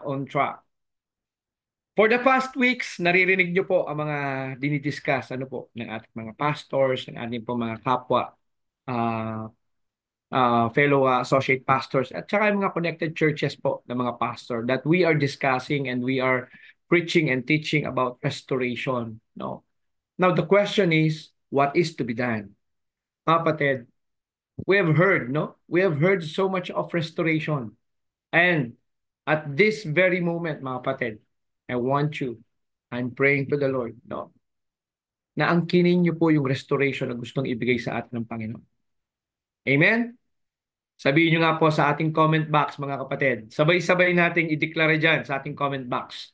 on track. For the past weeks, naririnig niyo po ang mga dinidiscuss ng ating mga pastors, ng ating po mga kapwa uh, fellow associate pastors at saka yung mga connected churches po ng mga pastor that we are discussing and we are preaching and teaching about restoration. No? Now the question is, what is to be done? Mga kapatid, we have heard, no? We have heard so much of restoration. And at this very moment, mga kapatid, I want you, I'm praying to the Lord, no? Na angkinin niyo po yung restoration na gustong ibigay sa atin ng Panginoon. Amen? Sabihin nyo nga po sa ating comment box, mga kapatid. Sabay-sabay nating i-declare dyan sa ating comment box.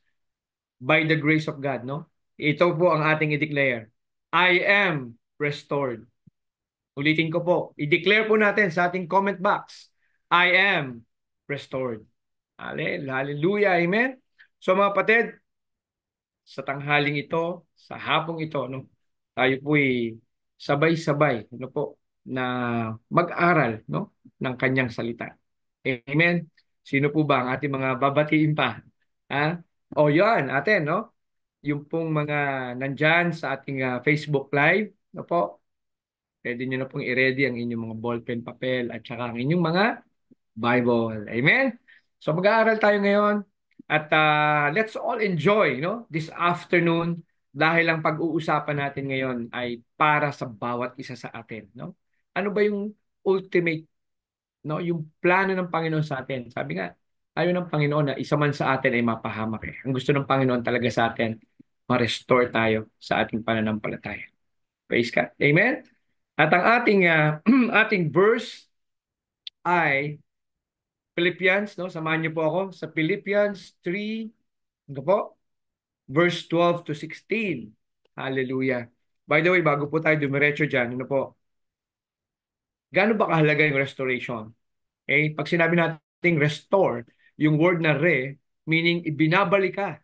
By the grace of God, no? Ito po ang ating i-declare. I am restored. Ulitin ko po. I-declare po natin sa ating comment box. I am restored. Hallelujah. Amen? So mga kapatid, sa tanghaling ito, sa hapong ito, no? Tayo po'y sabay-sabay, ano po, na mag-aral, no, ng kanyang salita. Amen. Sino po ba ang ating mga babatiin pa? Ha? O yan, atin, no? Yung pong mga nandyan sa ating Facebook Live, no po, pwede nyo na pong i-ready ang inyong mga ballpen, papel, at saka ang inyong mga Bible. Amen? So mag-aaral tayo ngayon at let's all enjoy, no, this afternoon dahil ang pag-uusapan natin ngayon ay para sa bawat isa sa atin, no? Ano ba yung ultimate, no, yung plano ng Panginoon sa atin? Sabi nga, ayaw ng Panginoon na isa man sa atin ay mapahamak eh. Ang gusto ng Panginoon talaga sa atin, ma-restore tayo sa ating pananampalataya. Praise God. Amen? At ang ating ating verse ay Philippians, no? Samahan niyo po ako sa Philippians 3, ano po? Verse 12 to 16. Hallelujah. By the way, bago po tayo dumiretso dyan, ano po? Gaano ba kahalaga yung restoration? Okay? Pag sinabi natin restore, yung word na meaning ibinabalik ka.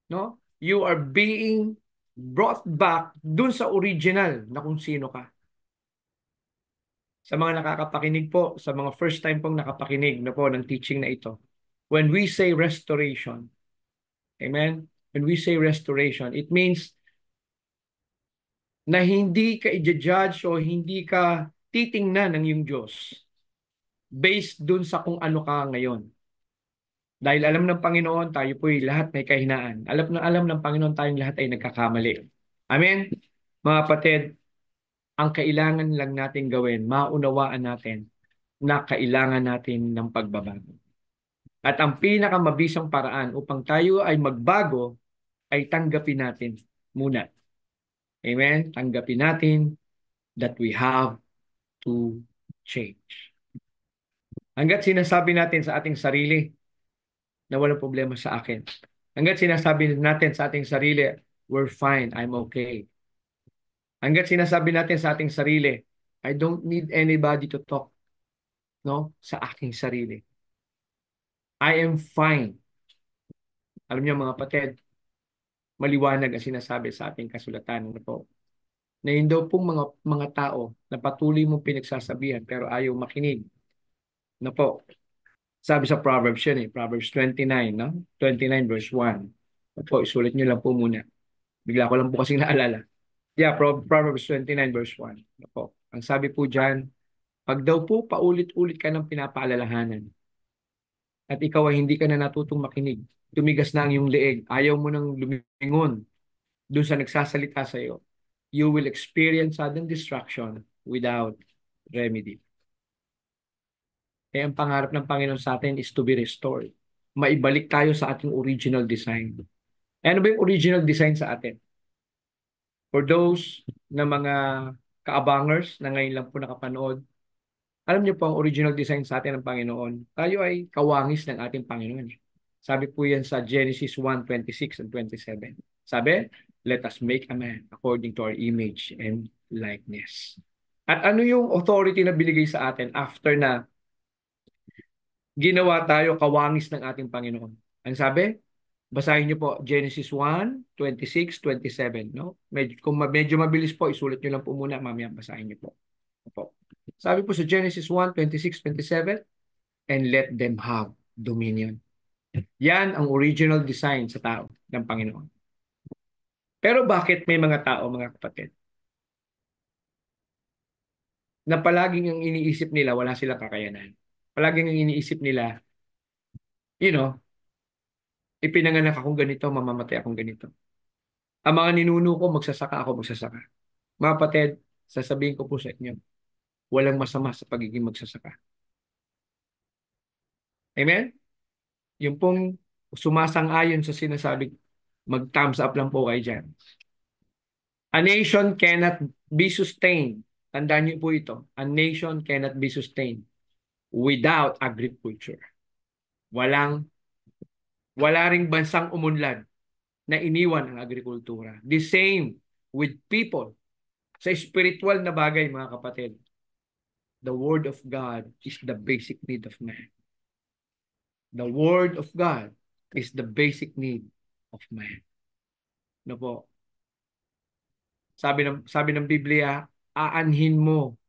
No? You are being brought back dun sa original na kung sino ka. Sa mga nakakapakinig po, sa mga first time pong nakapakinig na po ng teaching na ito, when we say restoration, amen? When we say restoration, it means na hindi ka i-judge o hindi ka titingnan ng iyong Diyos based dun sa kung ano ka ngayon. Dahil alam ng Panginoon, tayo po'y lahat may kahinaan. Alam ng Panginoon tayong lahat ay nagkakamali. Amen? Mga kapatid, ang kailangan lang natin gawin, maunawaan natin na kailangan natin ng pagbabago. At ang pinakamabisang paraan upang tayo ay magbago ay tanggapin natin muna. Amen? Tanggapin natin that we have to change. Hanggat sinasabi natin sa ating sarili na walang problema sa akin. Hanggat sinasabi natin sa ating sarili, we're fine, I'm okay. Hanggat sinasabi natin sa ating sarili, I don't need anybody to talk, no, sa aking sarili. I am fine. Alam niyo mga kapatid, maliwanag ang sinasabi sa ating kasulatan na yun daw pong mga tao na patuloy mong pinagsasabihan pero ayaw makinig. Na po, sabi sa Proverbs yun Proverbs 29, no? 29 verse 1. Na po, isulit nyo lang po muna. Bigla ko lang po kasing naalala. Yeah, Proverbs 29 verse 1. Na po, ang sabi po dyan, pag daw po paulit-ulit ka ng pinapaalalahanan at ikaw ay hindi ka na natutong makinig, tumigas na ang iyong leeg, ayaw mo nang lumingon doon sa nagsasalita sa iyo, you will experience sudden destruction without remedy. Ang pangarap ng Panginoon sa atin is to be restored. Maibalik tayo sa ating original design. Ano ba yung original design sa atin? For those na mga kaabangers na ngayon lang po nakapanood, alam niyo po ang original design sa atin ng Panginoon. Tayo ay kawangis ng ating Panginoon. Sabi po yan sa Genesis 1:26 and 27. Sabi, let us make a man according to our image and likeness. At ano yung authority na binigay sa atin after na ginawa tayo kawangis ng ating Panginoon? Ang sabi, basahin niyo po Genesis 1:26, 27. No? Kung medyo mabilis po, isulat niyo lang po muna, mamaya basahin niyo po. Opo. Sabi po sa Genesis 1:26, 27, and let them have dominion. Yan ang original design sa tao ng Panginoon. Pero bakit may mga tao, mga kapatid, na palaging ang iniisip nila wala silang kakayanan? Palaging ang iniisip nila, you know, ipinanganak akong ganito, mamamatay akong ganito. Ang mga ninuno ko, magsasaka ako, magsasaka. Mga kapatid, sasabihin ko po sa inyo, walang masama sa pagiging magsasaka. Amen? Yung pong sumasang-ayon sa sinasabi, mag-thumbs up lang po kayo dyan. A nation cannot be sustained. Tandaan niyo po ito. A nation cannot be sustained without agriculture. Walang, wala ring bansang umunlad na iniwan ang agrikultura. The same with people. Sa spiritual na bagay, mga kapatid, the Word of God is the basic need of man. The Word of God is the basic need of man. No po? Sabi ng Biblia, aanhin mo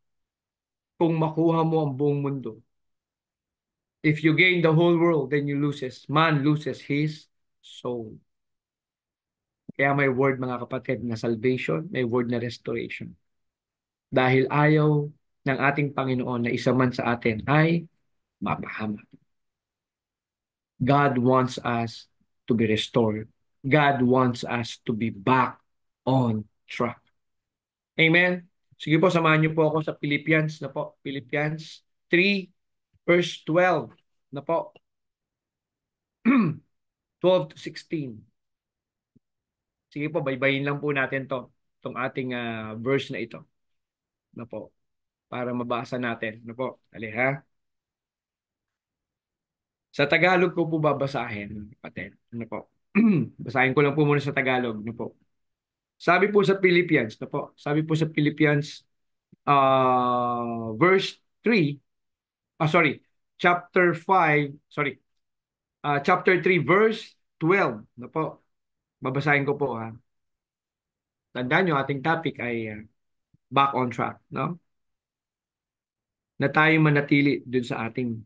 kung makuha mo ang buong mundo. If you gain the whole world, then man loses his soul. Kaya may word, mga kapatid, na salvation, may word na restoration. Dahil ayaw ng ating Panginoon na isa man sa atin ay mapahamak. God wants us to be restored. God wants us to be back on track. Amen? Sige po, samahan niyo po ako sa Philippians na po. Philippians 3 verse 12 na po. 12 to 16. Sige po, baybayin lang po natin itong ating verse na ito. Na po, para mabasa natin. Na po, ali ha. Sa Tagalog ko po babasahin, kapatid. Ano po? Basahin ko lang po muna sa Tagalog. Ano po? Sabi po sa Philippians, na po. Sabi po sa Philippians verse 3, sorry, chapter 5, sorry, chapter 3 verse 12, na po. Babasahin ko po ha. Tandaan nyo, ating topic ay back on track, no? Na tayo manatili dun sa ating,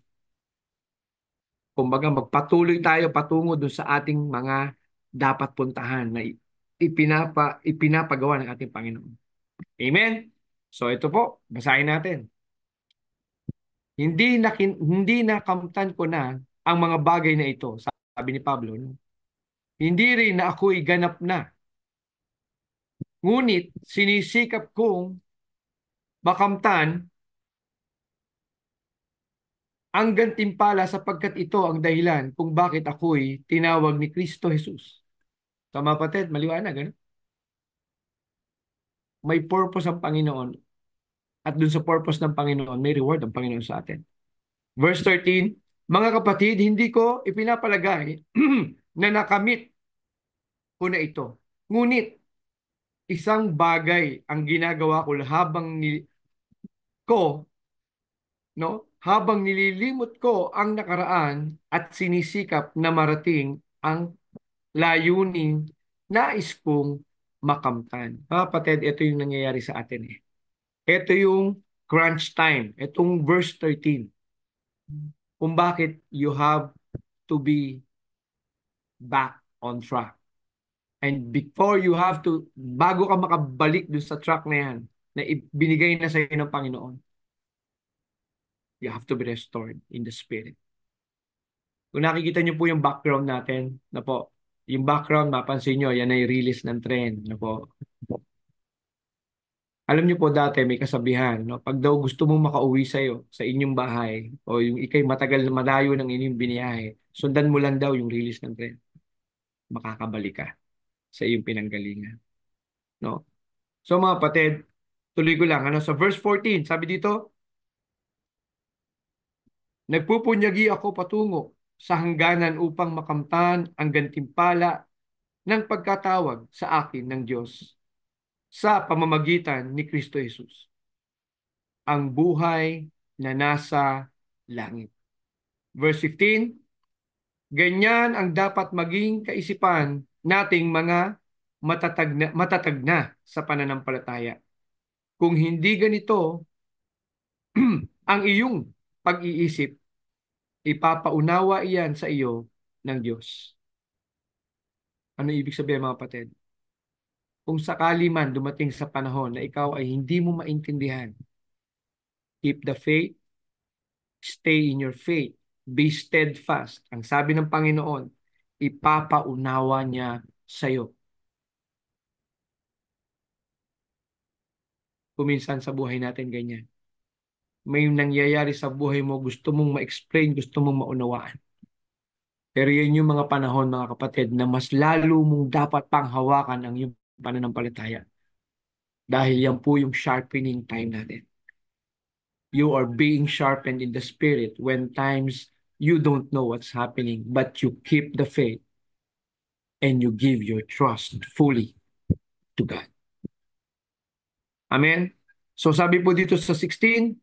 kumbaga magpatuloy tayo patungo dun sa ating mga dapat puntahan na ipinapagawa ng ating Panginoon. Amen? So ito po, basahin natin. Hindi nakamtan ko na ang mga bagay na ito, sabi ni Pablo. No? Hindi rin na ako'y ganap na. Ngunit sinisikap kong makamtan ang gantimpala sapagkat ito ang dahilan kung bakit ako'y tinawag ni Kristo Jesus. So mga kapatid, maliwanag. Ano? May purpose ang Panginoon at dun sa purpose ng Panginoon, may reward ang Panginoon sa atin. Verse 13, mga kapatid, hindi ko ipinapalagay na nakamit ko na ito. Ngunit, isang bagay ang ginagawa ko ko, no? Habang nililimot ko ang nakaraan at sinisikap na marating ang layunin nais kong makamtan. Kapatid, ito yung nangyayari sa atin eh. Ito yung crunch time. Itong verse 13. Kung bakit you have to be back on track. And before you have to, bago ka makabalik dun sa track na yan, na binigay na sa iyo ng Panginoon, you have to be restored in the Spirit. Kung nakikita niyo po yung background natin, na po, yung background, mapansin niyo, yan ay release ng trend, na po. Alam niyo po dati, may kasabihan, no? Pag daw gusto mong makauwi sa'yo, sa inyong bahay, o yung ikay matagal na malayo ng inyong biniyahe, sundan mo lang daw yung release ng trend. Makakabalik ka sa iyong pinanggalingan. No? So mga kapatid, tuloy ko lang. Ano? Sa verse 14, sabi dito, nagpupunyagi ako patungo sa hangganan upang makamtan ang gantimpala ng pagkatawag sa akin ng Diyos sa pamamagitan ni Kristo Jesus. Ang buhay na nasa langit. Verse 15, ganyan ang dapat maging kaisipan nating mga matatag na sa pananampalataya. Kung hindi ganito, ang iyong pag-iisip, ipapaunawa iyan sa iyo ng Diyos. Ano ibig sabihin mga kapatid? Kung sakali man dumating sa panahon na ikaw ay hindi mo maintindihan, keep the faith, stay in your faith, be steadfast. Ang sabi ng Panginoon, ipapaunawa niya sa iyo. Kuminsan sa buhay natin ganyan. May nangyayari sa buhay mo, gusto mong ma-explain, gusto mong maunawaan. Pero yun yung mga panahon, mga kapatid, na mas lalo mong dapat panghawakan ang iyong pananampalataya. Dahil yan po yung sharpening time natin. You are being sharpened in the spirit when times you don't know what's happening, but you keep the faith and you give your trust fully to God. Amen? So sabi po dito sa 16,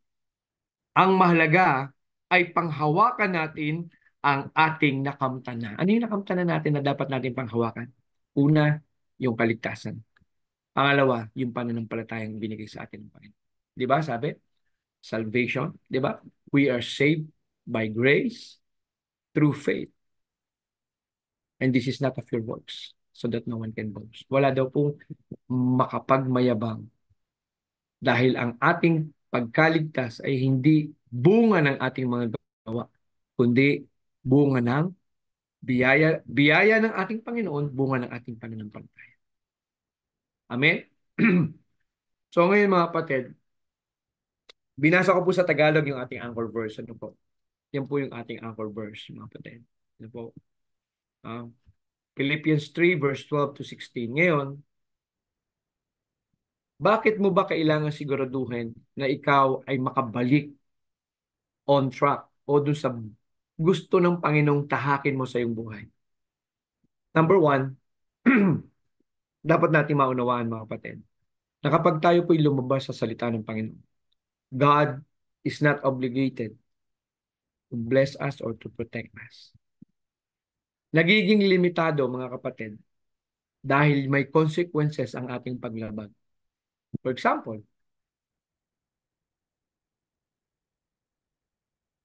ang mahalaga ay panghawakan natin ang ating nakamtanan. Ano yung nakamtanan natin na dapat natin panghawakan? Una, yung kaligtasan. Pangalawa, yung pananampalatayang binigay sa atin ng Panginoon. Di ba? Sabi, salvation. Di ba? We are saved by grace through faith. And this is not of your works, so that no one can boast. Wala daw pong makapagmayabang dahil ang ating pagkaligtas ay hindi bunga ng ating mga gawa, kundi bunga ng biyaya ng ating Panginoon, bunga ng ating pananampalataya. Amen? So ngayon mga kapatid, binasa ko po sa Tagalog yung ating anchor verse. Ano po? Yan po yung ating anchor verse, mga kapatid. Ano po? Philippians 3 verse 12 to 16. Ngayon, bakit mo ba kailangan siguraduhin na ikaw ay makabalik on track o dun sa gusto ng Panginoong tahakin mo sa iyong buhay? Number one, dapat natin maunawaan mga kapatid, na kapag tayo po'y lumabas sa salita ng Panginoon, God is not obligated to bless us or to protect us. Nagiging limitado mga kapatid dahil may consequences ang ating paglabag. For example,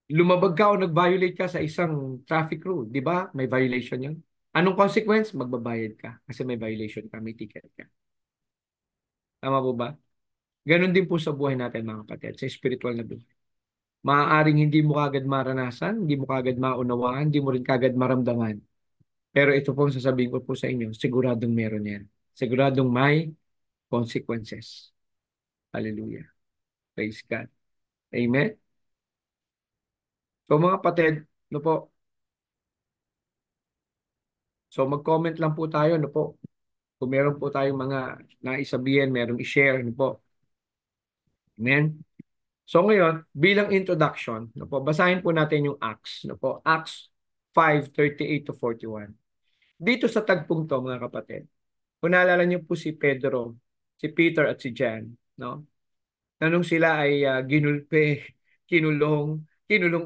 lumabag ka o nag-violate ka sa isang traffic rule, di ba? May violation yan. Anong consequence? Magbabayad ka kasi may violation ka, may ticket ka. Tama po ba? Ganon din po sa buhay natin mga kapatid, sa spiritual na buhay. Maaaring hindi mo kagad maranasan, hindi mo kagad maunawaan, hindi mo rin kagad maramdaman. Pero ito pong sasabihin ko po sa inyo, siguradong meron yan. Siguradong may consequences. Hallelujah. Praise God. Amen. So mga kapatid, no po, so mag-comment lang po tayo, no po. Kung meron po tayong mga naisabihin, merong i-share, no po. Amen. So ngayon, bilang introduction, no po, basahin po natin yung Acts, no po. Acts 5:38 to 41. Dito sa tagpong to, mga kapatid, kung naalala niyo po si Pedro, si Peter at si John, no? Na nung sila ay ginulpe, kinulong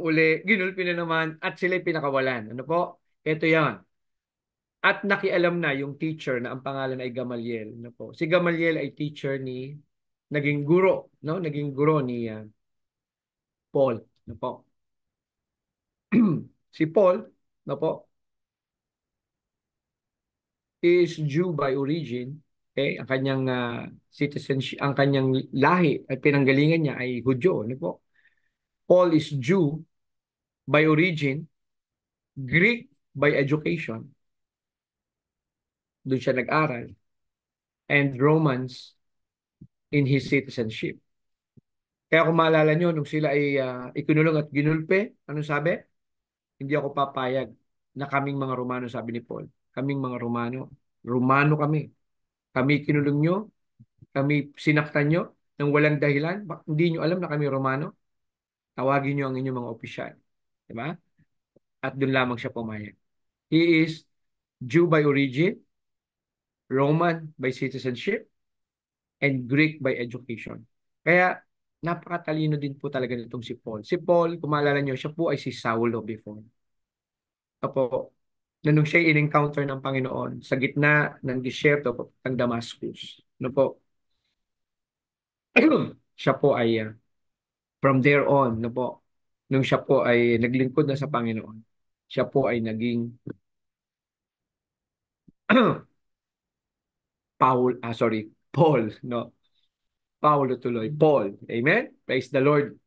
uli, ginulpi na naman, at sila ay pinakawalan. Ano po? Ito yan. At nakialam na yung teacher na ang pangalan ay Gamaliel. Ano po? Si Gamaliel ay teacher ni, naging guro, no? Naging guro ni Paul. Ano po? Si Paul, no po, is Jew by origin. Okay? Ang kanyang citizenship, ang kanyang lahi at pinanggalingan niya ay Hudyo. Ano po? Paul is Jew by origin, Greek by education. Doon siya nag-aral. And Romans in his citizenship. Kaya kung maalala nyo, nung sila ay ikinulong at ginulpe, anong sabi? Hindi ako papayag na kaming mga Romano, sabi ni Paul. Kaming mga Romano. Romano kami. Kami kinulong nyo, kami sinaktan nyo ng walang dahilan. Hindi nyo alam na kami Romano? Tawagin nyo ang inyong mga opisyal. Diba? At doon lamang siya pumayag. He is Jew by origin, Roman by citizenship, and Greek by education. Kaya napakatalino din po talaga nitong si Paul. Si Paul, kung maalala nyo, siya po ay si Saulo before. Opo, na nung siya in-encounter ng Panginoon sa gitna ng disyerto ng Damascus. No po, siya po ay from there on, no po, nung siya po ay naglingkod na sa Panginoon, siya po ay naging Paul, no? Paulo tuloy. Paul. Amen? Praise the Lord.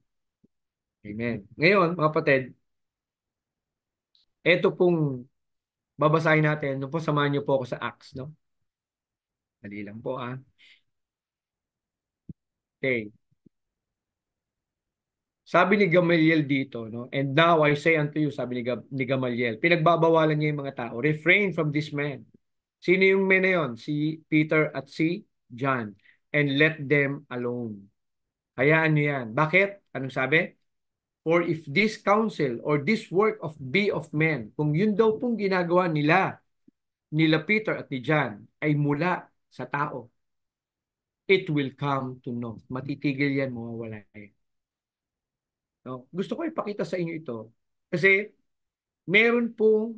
Amen. Ngayon, mga kapatid, ito pong babasahin natin. No po, samahan niyo po ako sa Acts, no? Dali lang po, ah. Okay. Sabi ni Gamaliel dito, no? And now I say unto you, sabi ni Gamaliel, pinagbabawalan niya yung mga tao. Refrain from this man. Sino yung men na yun? Si Peter at si John. And let them alone. Hayaan niyo yan. Bakit? Anong sabi? For if this counsel or this work of be of men, kung yun daw pong ginagawa nila Peter at ni John, ay mula sa tao, it will come to naught. Matitigil yan, mawawala yan. No? Gusto ko ipakita sa inyo ito kasi meron pong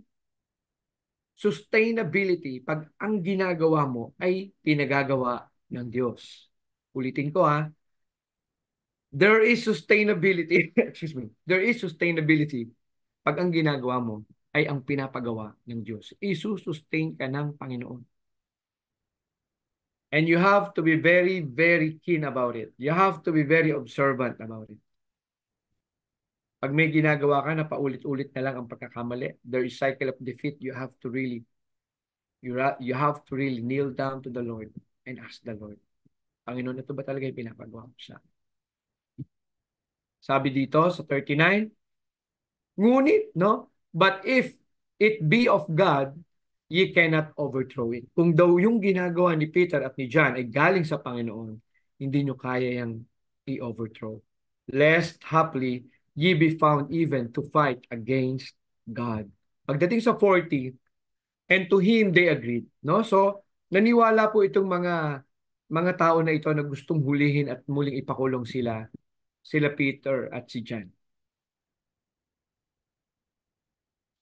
sustainability pag ang ginagawa mo ay pinagagawa ng Diyos. Ulitin ko ha, there is sustainability, excuse me, there is sustainability pag ang ginagawa mo ay ang pinapagawa ng Diyos. Isusustain ka ng Panginoon. And you have to be very, very keen about it. You have to be very observant about it. Pag may ginagawa ka na paulit-ulit na lang ang pagkakamali, there is cycle of defeat. You have to really kneel down to the Lord and ask the Lord, Panginoon, ito ba talaga yung pinapagawa mo sa akin? Sabi dito sa 39, ngunit, no? But if it be of God, ye cannot overthrow it. Kung daw yung ginagawa ni Peter at ni John ay galing sa Panginoon, hindi nyo kaya yung i-overthrow. Lest haply ye be found even to fight against God. Pagdating sa 40, and to him they agreed. No? So, naniwala po itong mga tao na ito na gustong hulihin at muling ipakulong sila Peter at si John.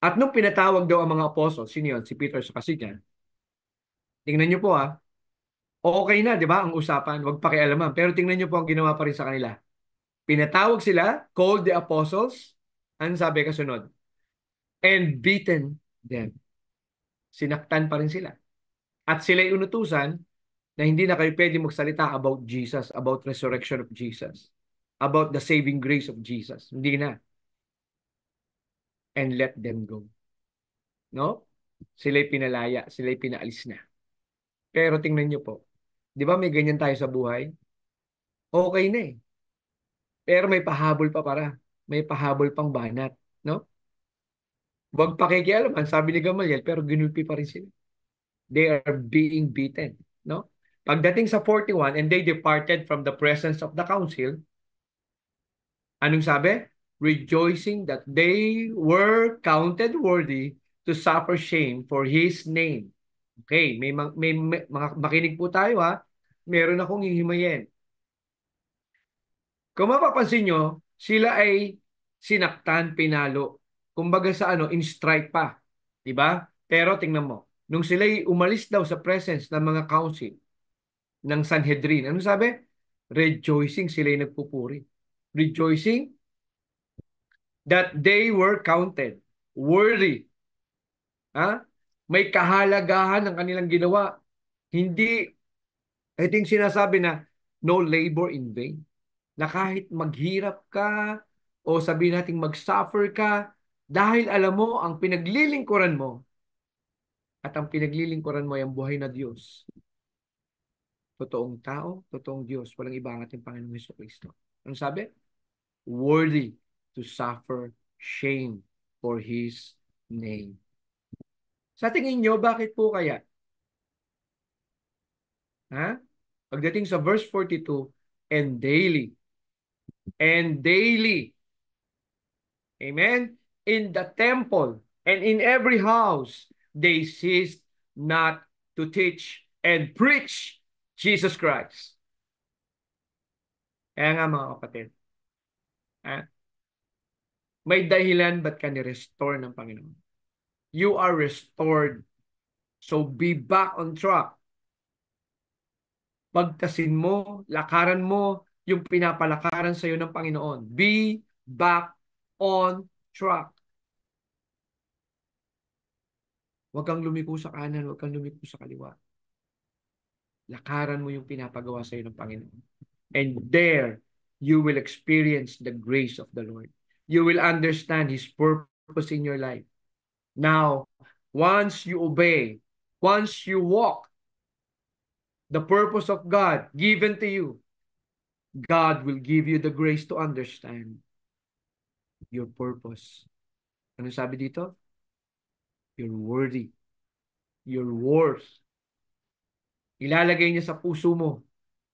At nung pinatawag daw ang mga apostles, sino yun? Si Peter sa si John. Tingnan niyo po okay na, di ba, ang usapan, wag pakialaman. Pero tingnan niyo po ang ginawa pa rin sa kanila. Pinatawag sila, called the apostles, ano sabi kasunod? And beaten them. Sinaktan pa rin sila. At sila'y unutusan na hindi na kayo pwede magsalita about Jesus, about resurrection of Jesus, about the saving grace of Jesus. Hindi na. And let them go. No? Sila'y pinalaya, sila'y pinaalis na. Pero tingnan niyo po, di ba may ganyan tayo sa buhay? Okay na eh. Pero may pahabol pa para. May pahabol pang banat. No? Huwag pakikialaman, sabi ni Gamaliel, pero ginulpi pa rin sila. They are being beaten. No? Pagdating sa 41, and they departed from the presence of the council, anong sabi? Rejoicing that they were counted worthy to suffer shame for His name. Okay, may mga makinig po tayo ha. Meron akong hihimayin. Kung mapapansin nyo, sila ay sinaktan, pinalo. Kumbaga sa in strike pa. Diba? Pero tingnan mo, nung sila ay umalis daw sa presence ng mga council, ng Sanhedrin, ano sabi? Rejoicing, sila ay nagpupuri. Rejoicing that they were counted worthy. Ha? May kahalagahan ng kanilang ginawa. Hindi, ito yung sinasabi na no labor in vain. Na kahit maghirap ka o sabihin natin mag-suffer ka, dahil alam mo ang pinaglilingkuran mo at ang pinaglilingkuran mo ay ang buhay na Diyos. Totoong tao, totoong Diyos. Walang iba ang ating Panginoong Jesucristo. Ano sabi? Worthy to suffer shame for His name. Sa tingin nyo, bakit po kaya? Ha? Pagdating sa verse 42, and daily, amen, in the temple and in every house, they ceased not to teach and preach Jesus Christ. Kaya nga mga kapatid, ha? May dahilan ba't ka ni-restore ng Panginoon? You are restored. So be back on track. Pagtasin mo, lakaran mo yung pinapalakaran sa iyo ng Panginoon. Be back on track. Huwag kang lumiko sa kanan, huwag kang lumiko sa kaliwa. Lakaran mo yung pinapagawa sa iyo ng Panginoon. And there, you will experience the grace of the Lord. You will understand His purpose in your life. Now, once you obey, once you walk the purpose of God given to you, God will give you the grace to understand your purpose. Ano sabi dito? You're worthy. You're worth. Ilalagay niya sa puso mo.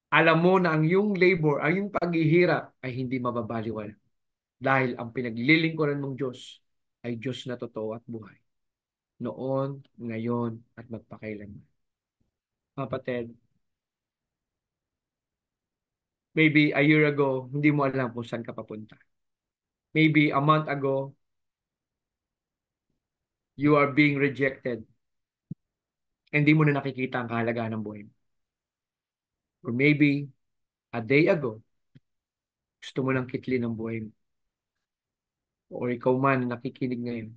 Alam mo na ang iyong labor, ang iyong paghihirap ay hindi mababaliwala. Dahil ang pinaglilingkuran mong Diyos ay Diyos na totoo at buhay. Noon, ngayon, at magpakailanman. Kapatid, maybe a year ago, hindi mo alam kung saan ka papunta. Maybe a month ago, you are being rejected. Hindi mo na nakikita ang kahalagaan ng buhay mo. Or maybe, a day ago, gusto mo lang kitlin ng buhay mo. O ikaw man nakikinig ngayon,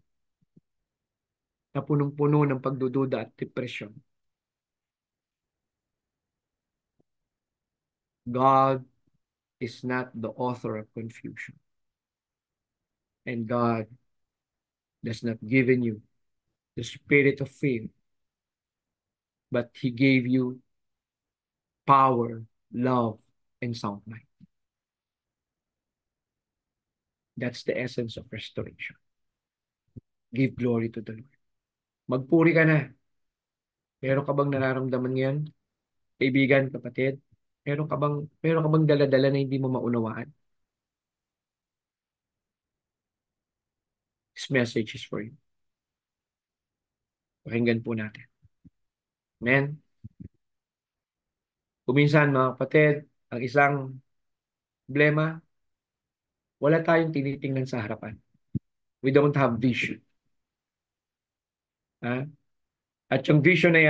na punong-puno ng pagdududa at depression. God is not the author of confusion. And God does not given you the spirit of fear, but He gave you power, love, and sound mind. That's the essence of restoration. Give glory to the Lord. Magpuri ka na. Meron ka bang nararamdaman ngayon? Kaibigan, kapatid? Meron ka bang dala-dala na hindi mo maunawaan? This message is for you. Pakinggan po natin. Amen? Kuminsan, mga kapatid, ang isang problema, wala tayong tinitingnan sa harapan. We don't have vision. Ha? At yung vision na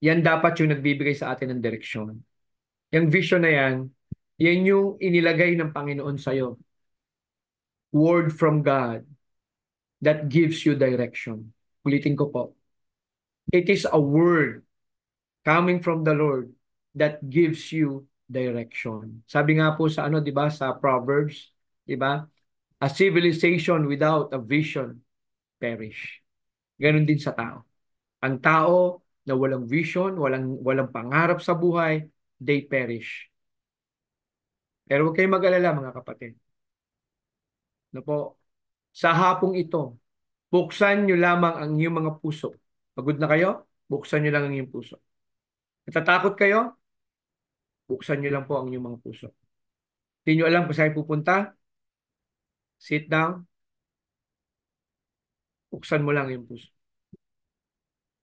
yan dapat yung nagbibigay sa atin ng direksyon. Yung vision na yan yung inilagay ng Panginoon sa'yo. Word from God that gives you direction. Ulitin ko po. It is a word coming from the Lord that gives you direction. Sabi nga po sa 'di ba, sa Proverbs, 'di ba? A civilization without a vision perish. Ganon din sa tao. Ang tao na walang vision, walang pangarap sa buhay, they perish. Pero huwag kayong mag-alala, mga kapatid. No po, sa hapong ito, buksan nyo lamang ang inyong mga puso. Pagod na kayo? Buksan nyo lang ang inyong puso. Natatakot kayo? Buksan nyo lang po ang inyong mga puso. Hindi nyo alam kung saan pupunta? Sit down. Buksan mo lang yung puso.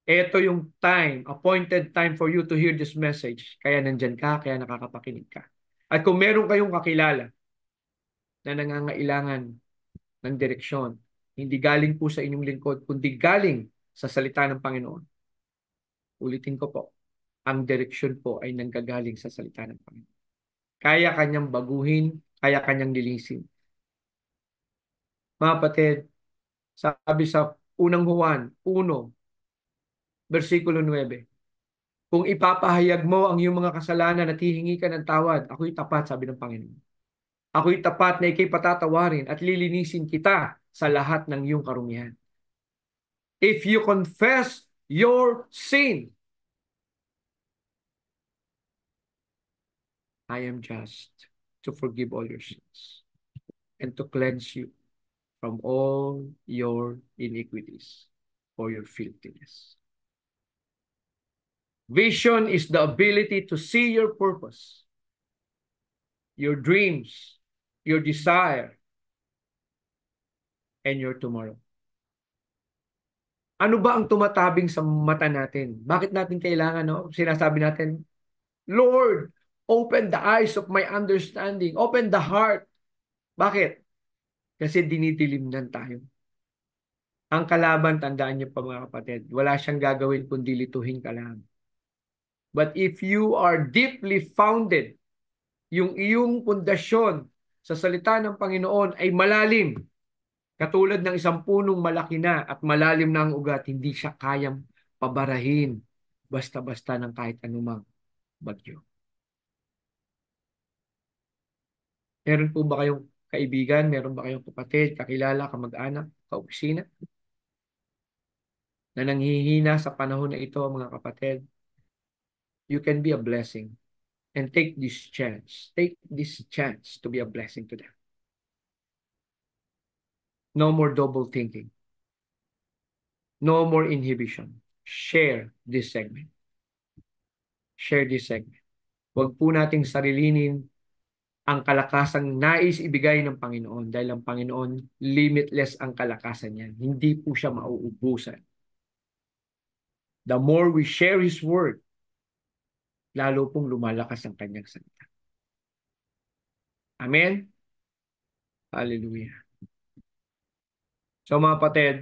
Ito yung time, appointed time for you to hear this message. Kaya nandyan ka, kaya nakakapakinig ka. At kung meron kayong kakilala na nangangailangan ng direksyon, hindi galing po sa inyong lingkod, kundi galing sa salita ng Panginoon. Ulitin ko po, ang direksyon po ay nanggagaling sa salita ng Panginoon. Kaya kanyang baguhin, kaya kanyang lilisin. Mga kapatid, sabi sa unang Juan 1, versikulo 9, kung ipapahayag mo ang iyong mga kasalanan at hihingi ka ng tawad, ako'y tapat, sabi ng Panginoon. Ako'y tapat na ikay patatawarin at lilinisin kita sa lahat ng iyong karumihan. If you confess your sin, I am just to forgive all your sins and to cleanse you from all your iniquities or your filthiness. Vision is the ability to see your purpose, your dreams, your desire, and your tomorrow. Ano ba ang tumatabing sa mata natin? Bakit natin kailangan, sinasabi natin, Lord, open the eyes of my understanding. Open the heart. Bakit? Kasi dinidilimnan tayo. Ang kalaban, tandaan niyo pa mga kapatid, wala siyang gagawin kundi lituhin ka lang. But if you are deeply founded, yung iyong pundasyon sa salita ng Panginoon ay malalim, Katulad ng isang punong malaki na at malalim na ang ugat, hindi siya kayang pabarahin basta-basta ng kahit anumang bagyo. Meron po ba kayong kaibigan? Meron ba kayong kapatid, kakilala, kamag-anak, kaopisina na nanghihina sa panahon na ito, mga kapatid? You can be a blessing and take this chance. Take this chance to be a blessing to them. No more double thinking. No more inhibition. Share this segment. Share this segment. Huwag po nating sarilinin ang kalakasang nais ibigay ng Panginoon dahil ang Panginoon, limitless ang kalakasan niya. Hindi po siya mauubusan. The more we share His Word, lalo pong lumalakas ang kanyang salita. Amen? Hallelujah. So mga kapatid,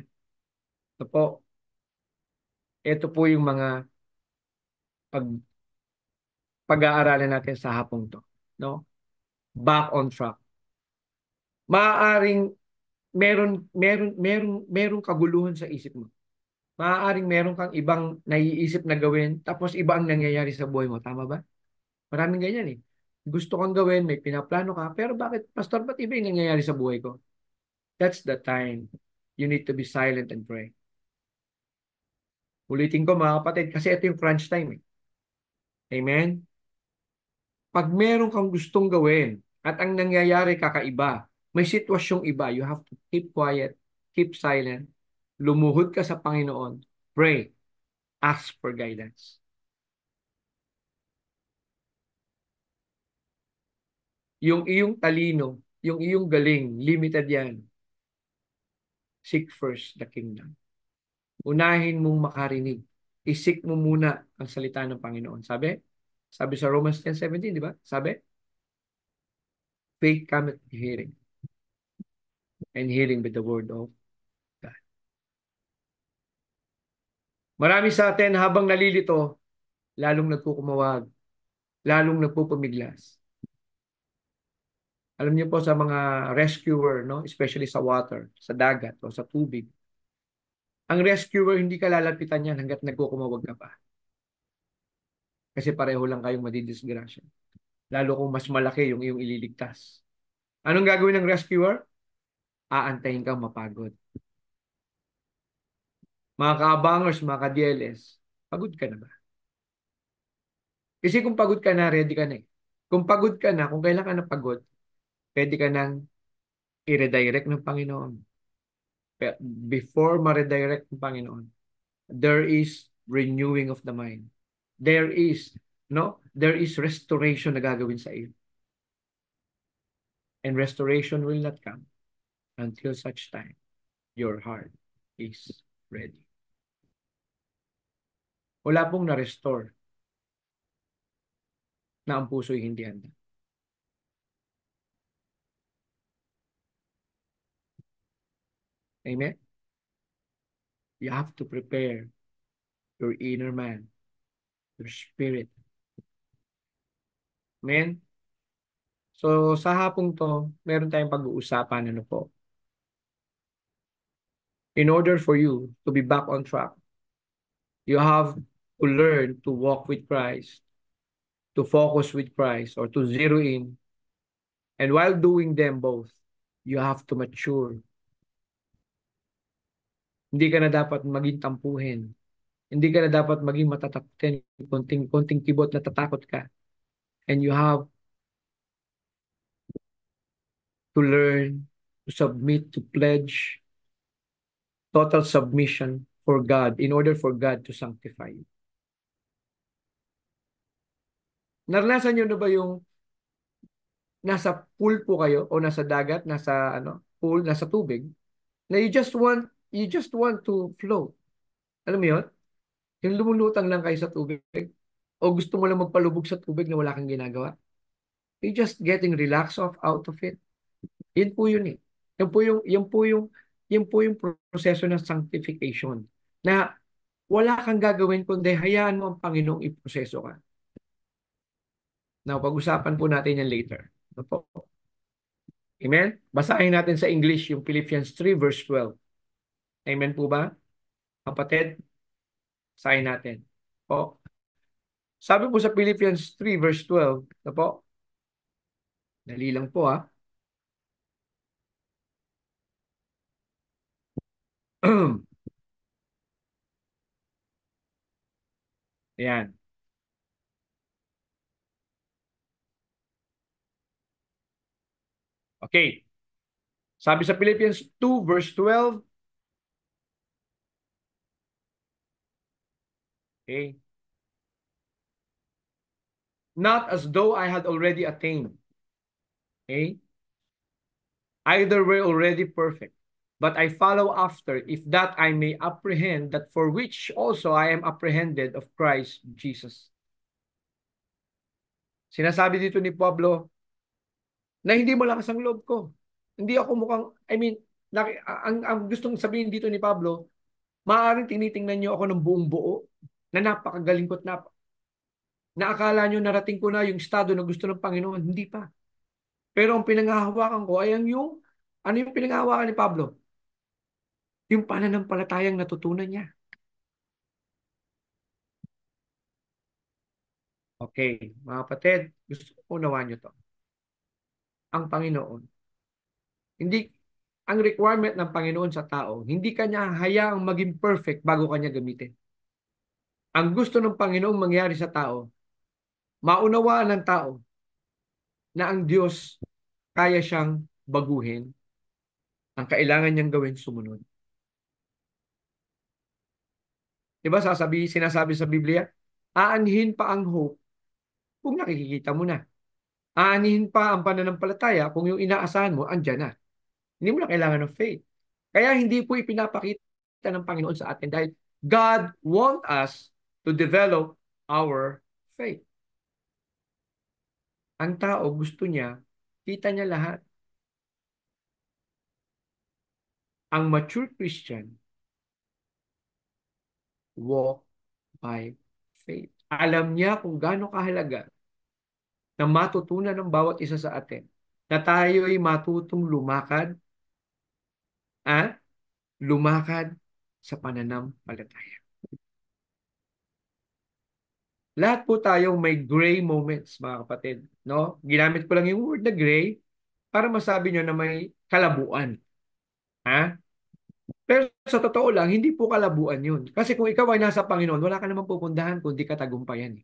ito po yung mga pag, pag-aaralan natin sa hapong to. No? Back on track. Maaaring meron kaguluhan sa isip mo. Maaaring meron kang ibang naiisip na gawin, tapos iba ang nangyayari sa buhay mo. Tama ba? Maraming ganyan eh. Gusto kang gawin, may pinaplano ka, pero bakit, Pastor, ba't iba yung nangyayari sa buhay ko? That's the time you need to be silent and pray. Ulitin ko mga kapatid, kasi ito yung crunch time eh. Amen? Pag meron kang gustong gawin at ang nangyayari kakaiba, may sitwasyong iba, you have to keep quiet, keep silent, lumuhod ka sa Panginoon, pray, ask for guidance. Yung iyong talino, yung iyong galing, limited yan. Seek first the kingdom. Unahin mong makarinig. Isik mo muna ang salita ng Panginoon. Sabi sa Romans 10:17, di ba? Sabi, faith cometh by hearing, and hearing with the word of God. Marami sa atin habang nalilito, lalong nagkukumawag, lalong nagpupumiglas. Alam niyo po sa mga rescuer, no? Especially sa water, sa dagat o sa tubig. Ang rescuer, hindi ka lalapitan yan hanggat nagkukumawag ka pa. Kasi pareho lang kayong madidisgrasya. Lalo kung mas malaki yung iyong ililigtas. Anong gagawin ng rescuer? Aantayin kang mapagod. Mga kaabangers, mga ka-DLS, pagod ka na ba? Kasi kung pagod ka na, ready ka na eh. Kung pagod ka na, kung kailan ka na pagod, pwede ka nang i-redirect ng Panginoon. Before ma-redirect ng Panginoon, there is renewing of the mind. There is, no? There is restoration na gagawin sa iyo. And restoration will not come until such time your heart is ready. Wala pong na-restore na ang puso'y hindi handa. Amen? You have to prepare your inner man, your spirit. Amen? So, sa hapong to, meron tayong pag-uusapan, ano po. In order for you to be back on track, you have to learn to walk with Christ, to focus with Christ, or to zero in. And while doing them both, you have to mature. Hindi ka na dapat maging tampuhin. Hindi ka na dapat maging matatakutin. Konting kibot na tatakot ka. And you have to learn to submit, to pledge total submission for God in order for God to sanctify you. Naranasan nyo na ba yung nasa pool po kayo o nasa dagat, nasa pool, nasa tubig, na you just want to float. Alam mo yun? Yung lumulutang lang kayo sa tubig o gusto mo lang magpalubog sa tubig na wala kang ginagawa. You just getting relaxed out of it. Yun po yun eh. Yun po yung proseso ng sanctification na wala kang gagawin kundi hayaan mo ang Panginoong iproseso ka. Now, pag-usapan po natin yan later. Ano po? Amen? Basahin natin sa English yung Philippians 3 verse 12. Amen po ba? Kapatid, basahin natin. Po. Sabi po sa Philippians 3 verse 12, na po, dali lang po ha. Ayan. Okay. Sabi sa Philippians 2 verse 12, okay, not as though I had already attained. Okay? Either were already perfect, but I follow after, if that I may apprehend that for which also I am apprehended of Christ Jesus. Sinasabi dito ni Pablo na hindi malakas ang loob ko. Hindi ako mukhang, I mean, ang gustong sabihin dito ni Pablo, maaaring tinitingnan niyo ako ng buong buo na napakagaling ko at na akala niyo narating ko na yung estado na gusto ng Panginoon. Hindi pa. Pero ang pinanghahawakan ko ay ano yung pinanghahawakan ni Pablo? Yung pananampalatayang natutunan niya. Okay, mga kapatid, gusto ko unawaan niyo to. Ang Panginoon, hindi, ang requirement ng Panginoon sa tao, hindi kanya hayaang maging perfect bago kanya gamitin. Ang gusto ng Panginoong mangyari sa tao, maunawaan ng tao na ang Diyos kaya siyang baguhin, ang kailangan niyang gawin sumunod. Diba sinasabi sa Biblia, aanhin pa ang hope kung nakikita mo na. Aanhin pa ang pananampalataya kung yung inaasahan mo, andyan na. Hindi mo na kailangan ng faith. Kaya hindi po ipinapakita ng Panginoon sa atin dahil God want us to develop our faith. Ang tao gusto niya, kita niya lahat. Ang mature Christian walk by faith. Alam niya kung gaano kahalaga na matutunan ng bawat isa sa atin na tayo ay matutong lumakad, ah, lumakad sa pananampalataya. Lahat po tayong may gray moments, mga kapatid. No? Ginamit ko lang yung word na gray para masabi nyo na may kalabuan. Ha? Pero sa totoo lang, hindi po kalabuan yun. Kasi kung ikaw ay nasa Panginoon, wala ka namang pupuntahan kundi katagumpayan.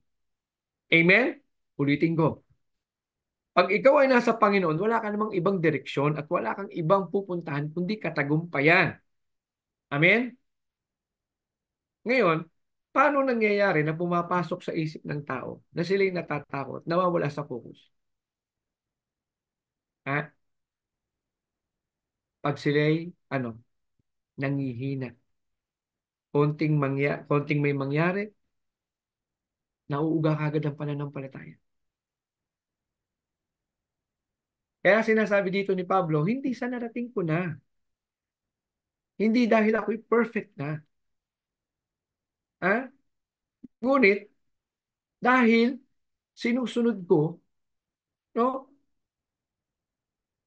Amen? Ulitin ko. Pag ikaw ay nasa Panginoon, wala ka namang ibang direksyon at wala kang ibang pupuntahan kundi katagumpayan. Amen? Ngayon, paano nangyayari na pumapasok sa isip ng tao na sila'y natatakot, nawawala sa focus? Ha? Pag sila'y, nangihina. Konting may mangyari, nauuga kagad ang pananampalataya. Kaya sinasabi dito ni Pablo, hindi sa narating ko na. Hindi dahil ako'y perfect na. Ha? Ngunit, dahil sinusunod ko, no,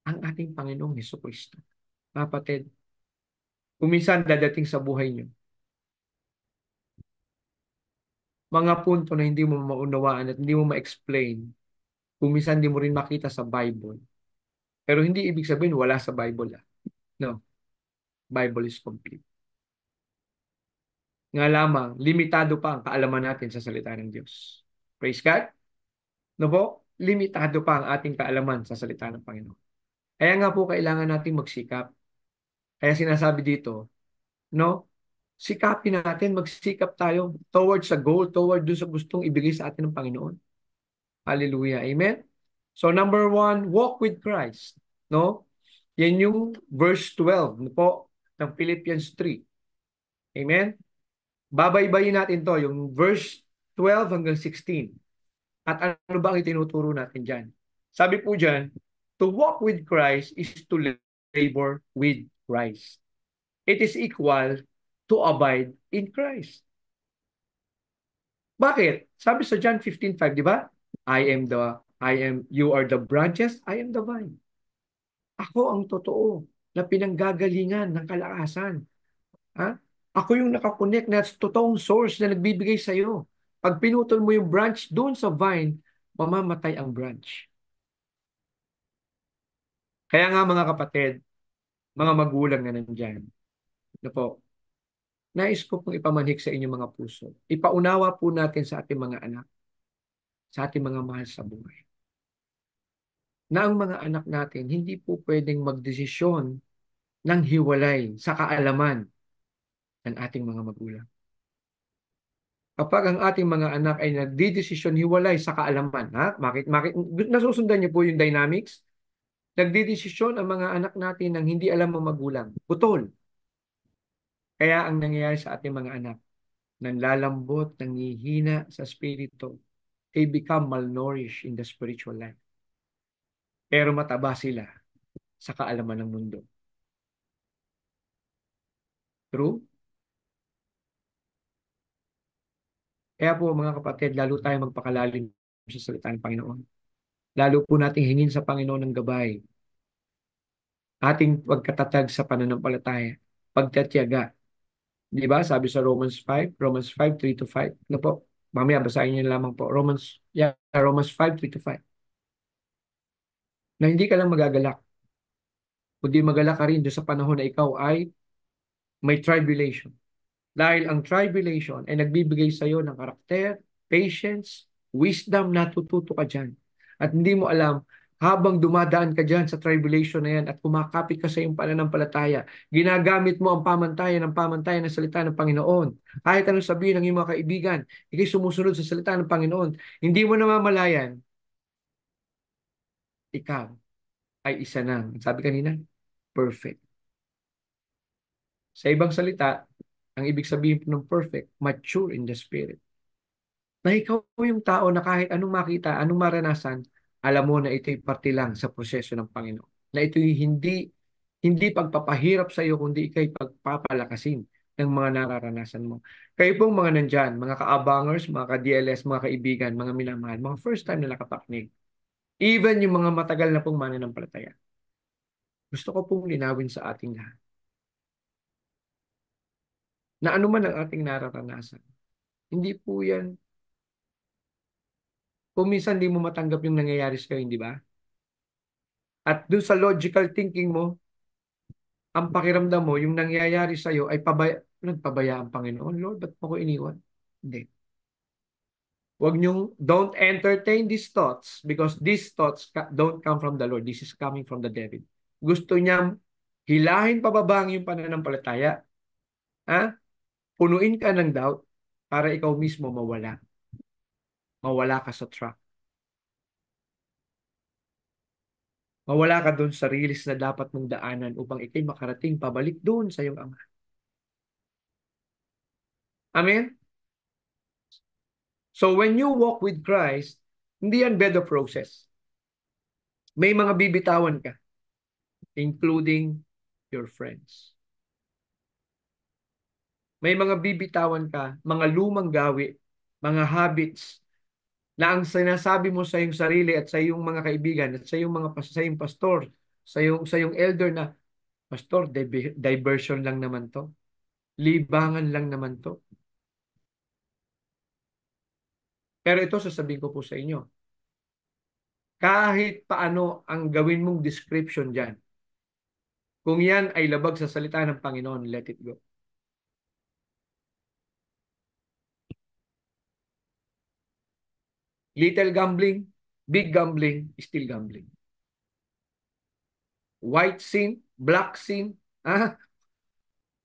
ang ating Panginoong Hesukristo. Kapatid, kung minsan dadating sa buhay niyo, mga punto na hindi mo maunawaan at hindi mo ma-explain, kung minsan hindi mo rin makita sa Bible. Pero hindi ibig sabihin wala sa Bible. No, Bible is complete. Nga lamang, limitado pa ang kaalaman natin sa salita ng Diyos. Praise God. No po? Limitado pa ang ating kaalaman sa salita ng Panginoon. Kaya nga po kailangan nating magsikap. Kaya sinasabi dito, no? Sikapin natin, magsikap tayo towards sa goal, toward doon sa gustong ibigay sa atin ng Panginoon. Hallelujah. Amen? So number 1, walk with Christ. No? Yan yung verse 12 no po, ng Philippians 3. Amen? Babaybayin natin to, yung verse 12 hanggang 16. At ano ba ang itinuturo natin dyan? Sabi po dyan, to walk with Christ is to labor with Christ. It is equal to abide in Christ. Bakit? Sabi sa John 15:5, di ba? You are the branches, I am the vine. Ako ang totoo na pinanggagalingan ng kalakasan. Ha? Ako yung nakakonect na totoong source na nagbibigay sa iyo. Pag pinutol mo yung branch doon sa vine, mamamatay ang branch. Kaya nga mga kapatid, mga magulang na nandyan, na po, nais ko pong ipamanhik sa inyong mga puso. Ipaunawa po natin sa ating mga anak, sa ating mga mahal sa buhay, na ang mga anak natin hindi po pwedeng magdesisyon ng hiwalay sa kaalaman ng ating mga magulang. Kapag ang ating mga anak ay nagdidesisyon hiwalay sa kaalaman, ha? Nasusundan niyo po yung dynamics? Nagdidesisyon ang mga anak natin ng hindi alam ang magulang. Putol. Kaya ang nangyayari sa ating mga anak, nanlalambot, nangihina sa spirito, they become malnourished in the spiritual life. Pero mataba sila sa kaalaman ng mundo. True? Kaya po mga kapatid, lalo tayo magpakalalim sa salita ng Panginoon. Lalo po nating hingin sa Panginoon ng gabay, ating pagkatatag sa pananampalataya, pagtatiyaga. Di ba? Sabi sa Romans 5, 3 to 5. Ano po? Mamaya basahin niyo lamang po. Romans 5, 3 to 5. Na hindi ka lang magagalak, kundi magalak ka rin doon sa panahon na ikaw ay may tribulation. Dahil ang tribulation ay nagbibigay sa iyo ng karakter, patience, wisdom, natututo ka dyan. At hindi mo alam, habang dumadaan ka dyan sa tribulation na yan at kumakapit ka sa iyong pananampalataya, ginagamit mo ang pamantayan ng salita ng Panginoon. Kahit anong sabihin ng iyong mga kaibigan, ikay sumusunod sa salita ng Panginoon. Hindi mo namamalayan, ikaw ay isa ng, sabi kanina, perfect. Sa ibang salita, ang ibig sabihin po ng perfect, mature in the spirit. Na ikaw yung tao na kahit anong makita, anong maranasan, alam mo na ito'y parte lang sa proseso ng Panginoon. Na ito'y hindi pagpapahirap sa iyo, kundi ikay pagpapalakasin ng mga nararanasan mo. Kayo pong mga nandyan, mga kaabangers, mga ka-DLS, mga kaibigan, mga minamahal, mga first time na nakapakinig. Even yung mga matagal na pong mananampalataya. Gusto ko pong linawin sa ating lahat na anuman ang ating nararanasan. Hindi po yan, kung minsan di mo matanggap yung nangyayari sa iyo, hindi ba? At doon sa logical thinking mo, ang pakiramdam mo, yung nangyayari sa iyo ay nagpabaya ang Panginoon. Lord, ba't mo ko iniwan? Hindi. Don't entertain these thoughts because these thoughts don't come from the Lord. This is coming from the devil. Gusto niyang hilahin pababa ang iyong pananampalataya. Ha? Punuin ka ng doubt para ikaw mismo mawala. Mawala ka sa trap. Mawala ka doon sa rilis na dapat mong daanan upang ikay makarating pabalik doon sa iyong Ama. Amen? So when you walk with Christ, hindi yan bed of roses. May mga bibitawan ka, including your friends. May mga bibitawan ka, mga lumang gawi, mga habits, na ang sinasabi mo sa iyong sarili at sa iyong mga kaibigan at sa iyong sa iyong pastor, sa iyong elder na, Pastor, diversion lang naman to. Libangan lang naman to. Pero ito sasabihin ko po sa inyo, kahit paano ang gawin mong description dyan, kung yan ay labag sa salita ng Panginoon, let it go. Little gambling, big gambling, still gambling. White sin, black sin,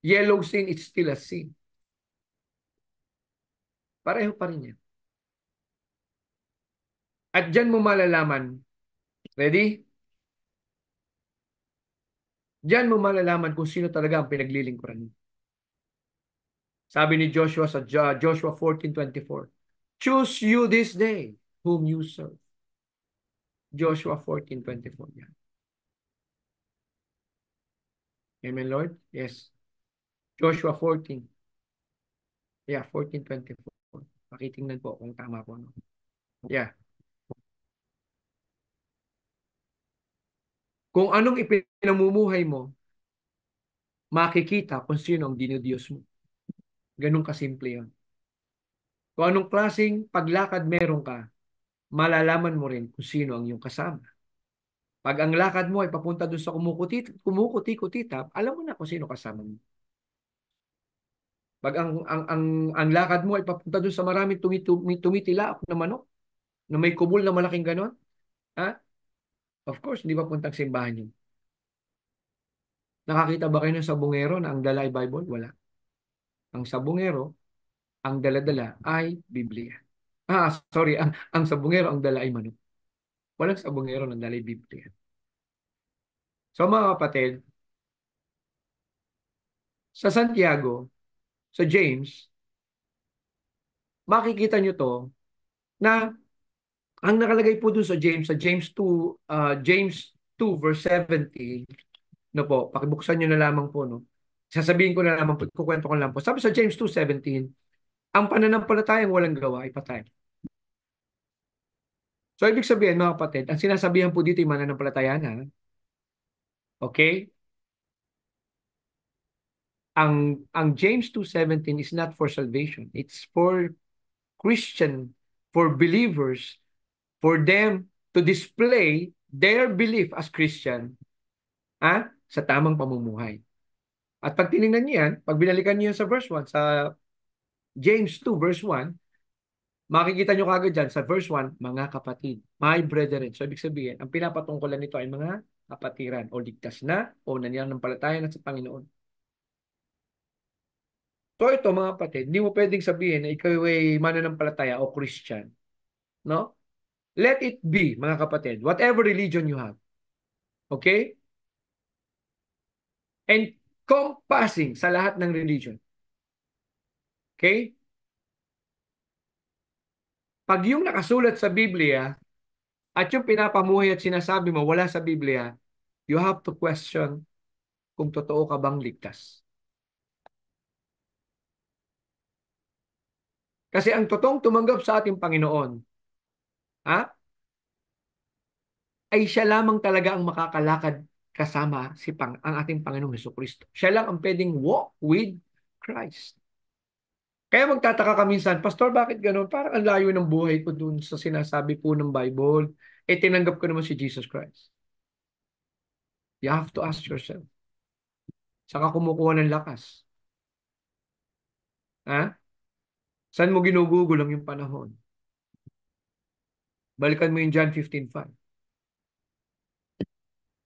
yellow sin, it's still a sin. Pareho pa rin yan. At dyan mo malalaman, ready? Dyan mo malalaman kung sino talaga ang pinaglilingkuran mo. Sabi ni Joshua sa Joshua 14:24, choose you this day whom you serve. Joshua 14:24 yan. Amen, Lord? Yes. Joshua 14. Yeah, 14:24. Pakitingnan po kung tama po. No? Yeah. Kung anong ipinamumuhay mo, makikita kung sino ang dinidiyos mo. Ganun kasimple yun. Kung anong klaseng paglakad meron ka, malalaman mo rin kung sino ang iyong kasama. Pag ang lakad mo ay papunta doon sa kumukuti-kutitap, alam mo na kung sino kasama mo. Pag ang lakad mo ay papunta doon sa maraming tumitila na manok, na may kubol na malaking ganon, ha? Of course, hindi pa puntang simbahan yun. Nakakita ba kayo ng sabungero na ang dala ay Bible? Wala. Ang sabungero, ang dala-dala ay Biblia. Sorry, ang sabungero, ang dala ay manok. Walang sabungero na dala ay Biblia. So mga kapatid, sa Santiago, sa James, makikita nyo to na ang nakalagay po doon sa James 2, James 2 verse 17, no po, pakibuksan nyo na lamang po, no? Sasabihin ko na lamang po, kukwento ko lang po. Sabi sa James 2:17, ang pananampalatayang walang gawa ay patay. So, ibig sabihin, mga kapatid, ang sinasabihan po dito yung mananampalataya na, okay? Ang James 2:17 is not for salvation. It's for Christian, for believers, for them to display their belief as Christian, sa tamang pamumuhay. At pag tinignan niyo yan, pag binalikan niyo yan sa verse 1, sa James 2 verse 1, makikita nyo kagad dyan sa verse 1, mga kapatid, my brethren. So, ibig sabihin, ang pinapatungkulan nito ay mga kapatiran o ligtas na o nananampalataya na sa Panginoon. So, ito mga kapatid, hindi mo pwedeng sabihin na ikaw ay mananampalataya o Christian. No? Let it be, mga kapatid, whatever religion you have. Okay? And compassing sa lahat ng religion. Okay? Pag yung nakasulat sa Biblia at yung pinapamuhay at sinasabi mo wala sa Biblia, you have to question kung totoo ka bang ligtas. Kasi ang totoong tumanggap sa ating Panginoon, ha, ay siya lamang talaga ang makakalakad kasama ang ating Panginoong Hesukristo. Siya lang ang pwedeng walk with Christ. Kaya magtataka ka minsan, Pastor, bakit ganun? Parang ang layo ng buhay ko dun sa sinasabi po ng Bible. Tinanggap ko naman si Jesus Christ. You have to ask yourself. Saka kumukuha ng lakas. Ha? Saan mo ginugugol ang yung panahon? Balikan mo yung John 15:5.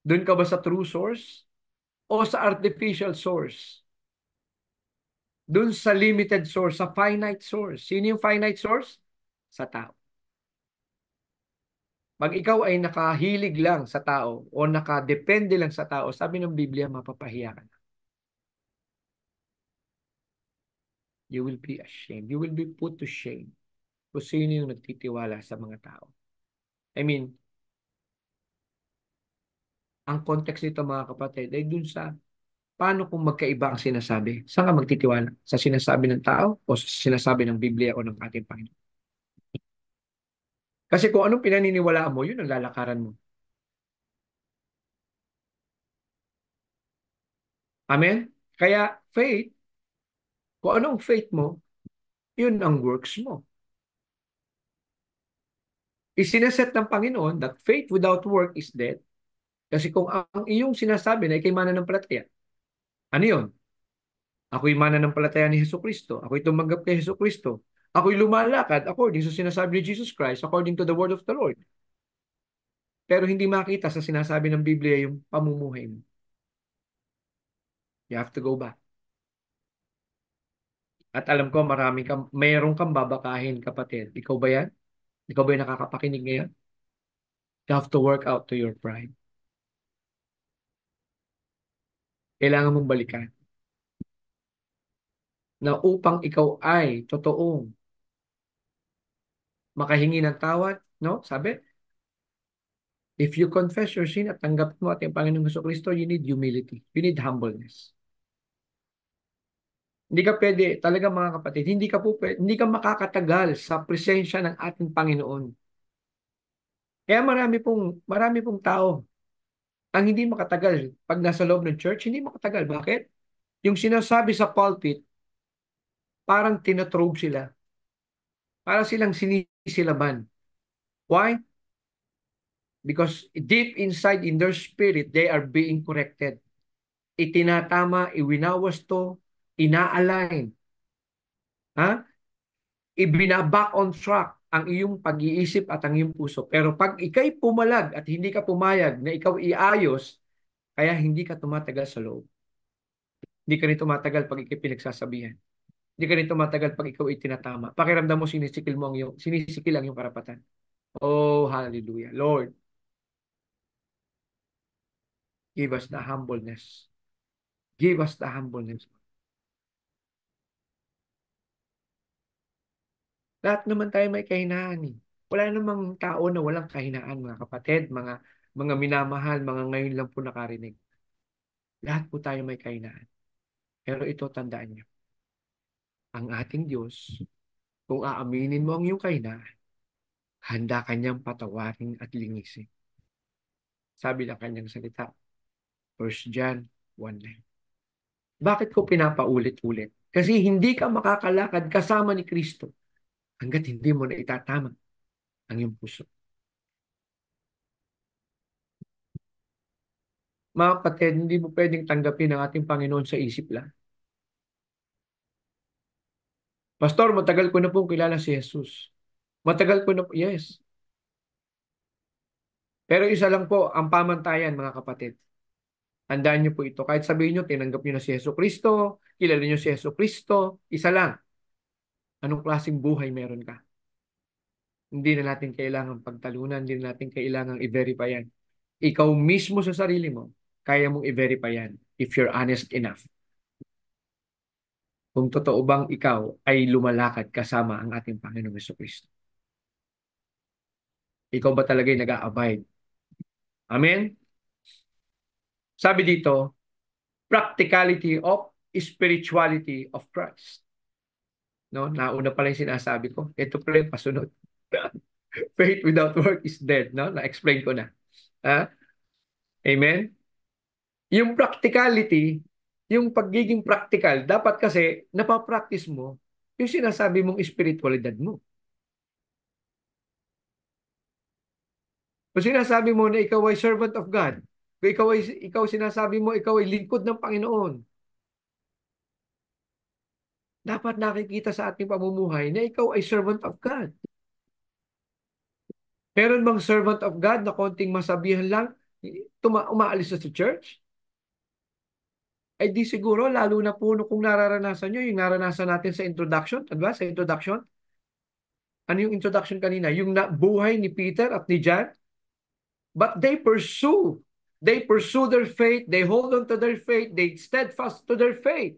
Doon ka ba sa true source o sa artificial source? Doon sa limited source, sa finite source. Sino yung finite source? Sa tao. Pag ikaw ay nakahilig lang sa tao o nakadepende lang sa tao, sabi ng Biblia, mapapahiya ka na. You will be ashamed. You will be put to shame kung sino yung nagtitiwala sa mga tao. I mean, ang context nito mga kapatid ay dun sa paano kung magkaiba ang sinasabi. Saan ka magtitiwala? Sa sinasabi ng tao o sa sinasabi ng Biblia o ng ating Panginoon? Kasi kung anong pinaniniwalaan mo, yun ang lalakaran mo. Amen? Kaya faith, kung anong faith mo, yun ang works mo. Isineset ng Panginoon that faith without work is dead. Kasi kung ang iyong sinasabi na ikay mananampalataya, ano yun? Ako'y mananampalataya ni Jesucristo. Ako'y tumanggap kay Jesucristo. Ako'y lumalakad according sa sinasabi ni Jesus Christ, according to the word of the Lord. Pero hindi makita sa sinasabi ng Biblia yung pamumuhay mo. You have to go back. At alam ko, mayroon kang babakahin, kapatid. Ikaw ba yan? Ikaw ba yung nakakapakinig ngayon? You have to work out to your pride. Kailangan mong balikan na upang ikaw ay totoong makahingi ng tawad, no? Sabi, if you confess your sin at tanggap mo at yung Panginoong Jesucristo, you need humility. You need humbleness. Hindi ka pwede, talaga mga kapatid, hindi ka makakatagal sa presensya ng ating Panginoon. Kaya marami pong tao Ang hindi makatagal, pag nasa loob ng church, hindi makatagal. Bakit? Yung sinasabi sa pulpit, parang tinatrobe sila. Para silang sinisilaban. Why? Because deep inside in their spirit, they are being corrected. Itinatama, iwinawasto, ina-align. Ha? Ibinaback on track ang iyong pag-iisip at ang iyong puso. Pero pag ikay pumalag at hindi ka pumayag na ikaw iayos, kaya hindi ka tumatagal sa loob. Hindi ka rin tumatagal pag ikay pinagsasabihan. Hindi ka rin tumatagal pag ikaw ay tinatama. Pakiramdam mo sinisikil ang iyong karapatan. Oh, hallelujah. Lord, give us the humbleness. Give us the humbleness. Lahat naman tayo may kahinaan eh. Wala namang tao na walang kahinaan, mga kapatid, mga minamahal, mga ngayon lang po nakarinig. Lahat po tayo may kahinaan. Pero ito tandaan niyo, ang ating Diyos, kung aaminin mo ang iyong kahinaan, handa kanyang patawarin at linisin. Sabi ng kanyang salita, 1 John 1:9. Bakit ko pinapaulit-ulit? Kasi hindi ka makakalakad kasama ni Kristo hanggat hindi mo na itatama ang iyong puso. Mga kapatid, hindi mo pwedeng tanggapin ang ating Panginoon sa isip lang. Pastor, matagal ko na pong kilala si Jesus. Matagal ko na po, yes. Pero isa lang po ang pamantayan, mga kapatid. Tandaan niyo po ito. Kahit sabihin niyo, tinanggap niyo na si Yesu Kristo, kilala niyo si Yesu Kristo, isa lang. Anong klaseng buhay meron ka? Hindi na natin kailangan pagtalunan, hindi na natin kailangan i-verify yan. Ikaw mismo sa sarili mo, kaya mong i-verify yan if you're honest enough. Kung totoo bang ikaw ay lumalakad kasama ang ating Panginoong Jesucristo. Ikaw ba talaga ay nag-a-abide? Amen? Sabi dito, practicality of spirituality of Christ. No, nauna pala yung sinasabi ko. Ito pala yung pasunod. Faith without work is dead, no? Na-explain ko na. Ah? Amen? Yung practicality, yung pagiging practical, dapat kasi napapractice mo yung sinasabi mong espiritualidad mo. Kung sinasabi mo na ikaw ay servant of God, kung ikaw sinasabi mo ikaw ay lingkod ng Panginoon, dapat nakikita sa ating pamumuhay na ikaw ay servant of God. Meron bang servant of God na konting masabihan lang, umaalis na sa church? Ay di siguro, lalo na po kung nararanasan nyo, yung naranasan natin sa introduction, diba? Sa introduction, ano yung introduction kanina? Yung buhay ni Peter at ni John. But they pursue. They pursue their faith. They hold on to their faith. They steadfast to their faith.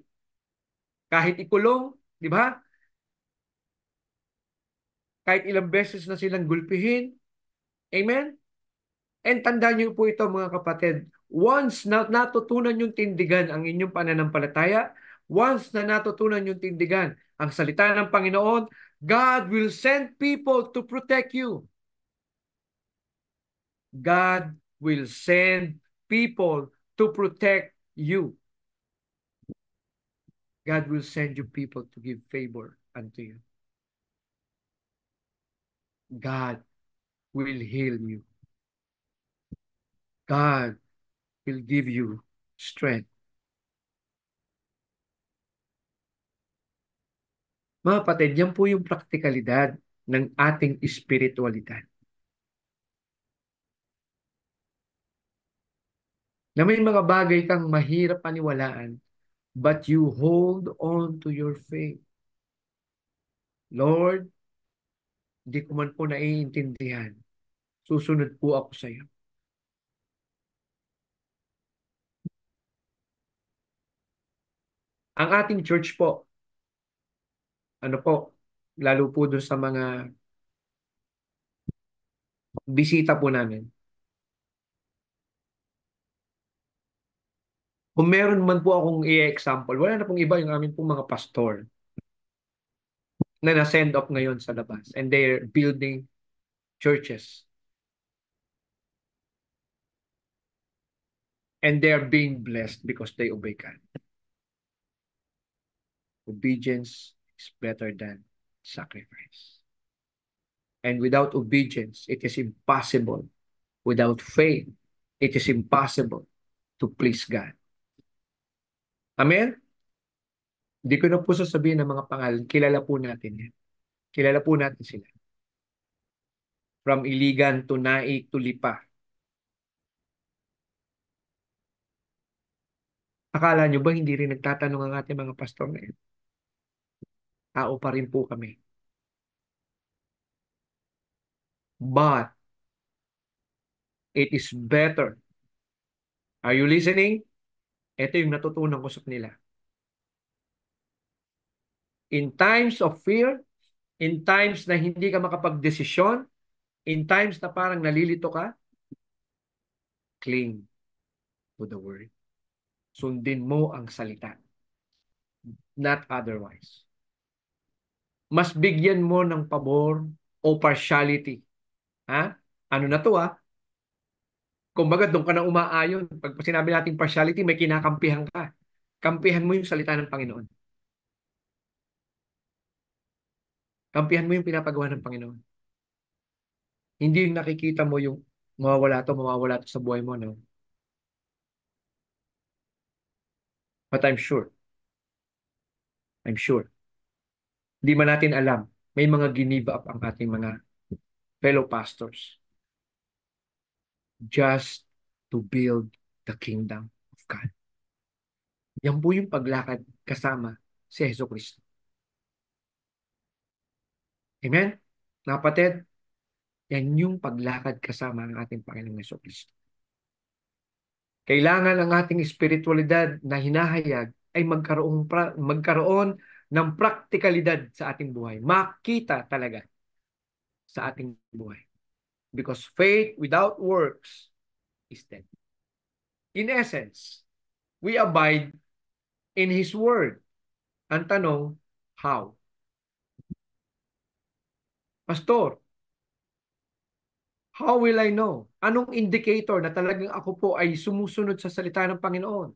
Kahit ikulong, di ba? Kahit ilang beses na silang gulpihin. Amen? And tandaan niyo po ito mga kapatid. Once na natutunan yung tindigan ang inyong pananampalataya, once na natutunan yung tindigan ang salita ng Panginoon, God will send people to protect you. God will send people to protect you. God will send you people to give favor unto you. God will heal you. God will give you strength. Mga kapatid, yan po yung praktikalidad ng ating espiritualidad. Na may mga bagay kang mahirap paniwalaan, but you hold on to your faith. Lord, di ko man po naiintindihan. Susunod po ako sa iyo. Ang ating church po, ano po, lalo po doon sa mga bisita po namin. Kung meron man po akong i-example, wala na pong iba yung amin pong mga pastor na na-send off ngayon sa labas and they're building churches. And they are being blessed because they obey God. Obedience is better than sacrifice. And without obedience, it is impossible. Without faith, it is impossible to please God. Amen? Hindi ko na po sasabihin ng mga pangalan. Kilala po natin yan. Kilala po natin sila. From Iligan to Naik to Lipa. Akala nyo ba hindi rin nagtatanong ang ating mga pastor ngayon? Tao pa rin po kami. But it is better. Are you listening? Ito yung natutunan ko sa kanila. In times of fear, in times na hindi ka makapag-desisyon, in times na parang nalilito ka, cling to the word. Sundin mo ang salita. Not otherwise. Mas bigyan mo ng pabor o partiality. Ha? Ano na to ha? Kumbaga doon ka na umaayon. Pag sinabi natin partiality, may kinakampihan ka. Kampihan mo yung salita ng Panginoon. Kampihan mo yung pinapagawa ng Panginoon. Hindi yung nakikita mo yung mawawala to sa buhay mo, no? But I'm sure, hindi man natin alam, may mga give up ang ating mga fellow pastors just to build the kingdom of God. Yan po yung paglakad kasama si Hesus Kristo. Amen? Kapatid, yan yung paglakad kasama ng ating Panginoong Hesus Kristo. Kailangan ang ating espiritualidad na hinahayag ay magkaroon ng praktikalidad sa ating buhay. Makita talaga sa ating buhay. Because faith without works is dead. In essence, we abide in His Word. Ang tanong, how? Pastor, how will I know? Anong indicator na talagang ako po ay sumusunod sa salita ng Panginoon?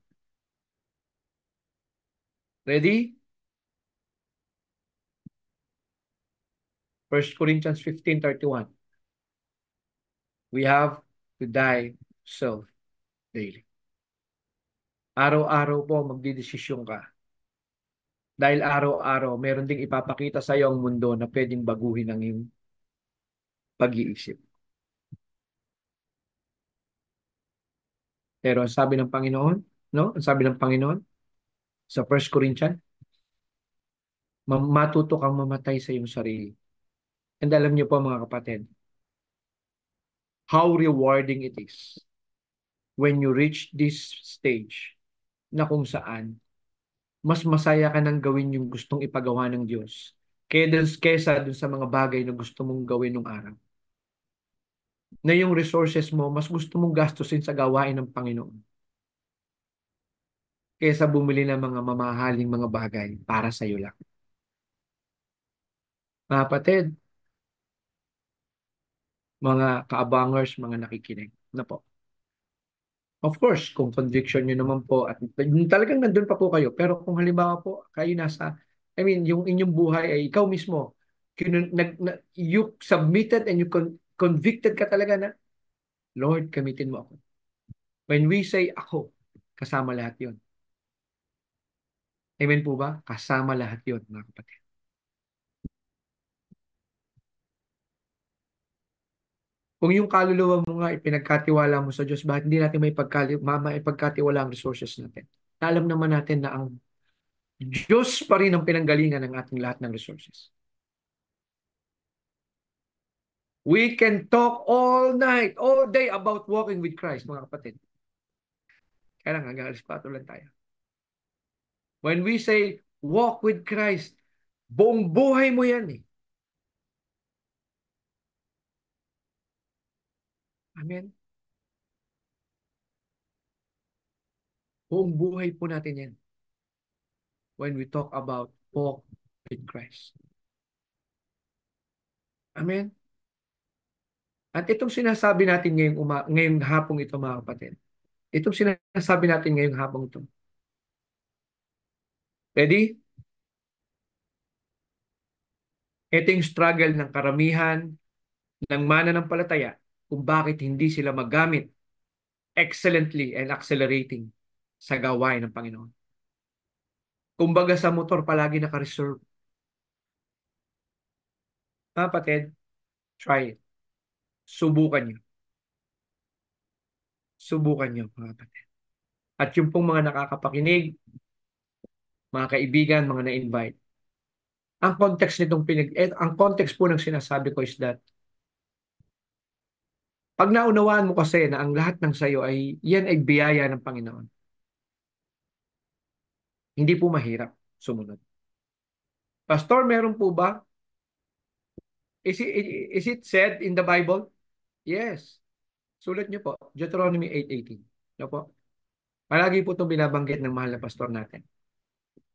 Ready? 1 Corinthians 15:31. We have to die to self daily. Araw-araw po magdidesisyon ka. Dahil araw-araw, meron ding ipapakita sa iyo ang mundo na pwedeng baguhin ang iyong pag-iisip. Pero ang sabi ng Panginoon, no? Ang sabi ng Panginoon sa 1 Corinthians, matuto kang mamatay sa iyong sarili. And alam niyo po mga kapatid, how rewarding it is when you reach this stage na kung saan mas masaya ka nang gawin yung gustong ipagawa ng Diyos kaysa dun sa mga bagay na gusto mong gawin ng araw. Na yung resources mo, mas gusto mong gastusin sa gawain ng Panginoon kaysa bumili ng mga mamahaling mga bagay para sa iyo lang. Mga kapatid, mga kaabangers, mga nakikinig. Na po. Of course, kung conviction nyo naman po at talagang nandun pa po kayo, pero kung halimbawa po kayo yung inyong buhay ay ikaw mismo, you submitted and you convicted ka talaga na, Lord, gamitin mo ako. When we say ako, kasama lahat yon. Amen po ba? Kasama lahat yon, mga kapatid. Kung yung kaluluwa mo nga ipinagkatiwala mo sa Diyos, bakit hindi natin maipagkatiwala ang resources natin? Alam naman natin na ang Diyos pa rin ang pinanggalingan ng ating lahat ng resources. We can talk all night, all day about walking with Christ, mga kapatid. Kaya lang, hanggang alas 4 lang tayo. When we say, walk with Christ, buong buhay mo yan eh. Amen? Buong buhay po natin yan. When we talk about walk with Christ. Amen? At itong sinasabi natin ngayong hapong ito, mga kapatid, Itong sinasabi natin ngayong habang ito. Ready? Ito yung struggle ng karamihan ng mananampalataya kung bakit hindi sila magamit excellently and accelerating sa gawain ng Panginoon. Kumbaga sa motor, palagi naka-reserve. Kapatid, try it. Subukan nyo. Subukan nyo, mga kapatid. At yung pong mga nakakapakinig, mga kaibigan, mga na-invite, ang context po ng sinasabi ko is that pag naunawaan mo kasi na ang lahat ng sayo ay yan ay biyaya ng Panginoon, hindi po mahirap sumunod. Pastor, meron po ba? Is it said in the Bible? Yes. Sulat niyo po, Deuteronomy 8:18. No po? Palagi po itong binabanggit ng mahal na pastor natin.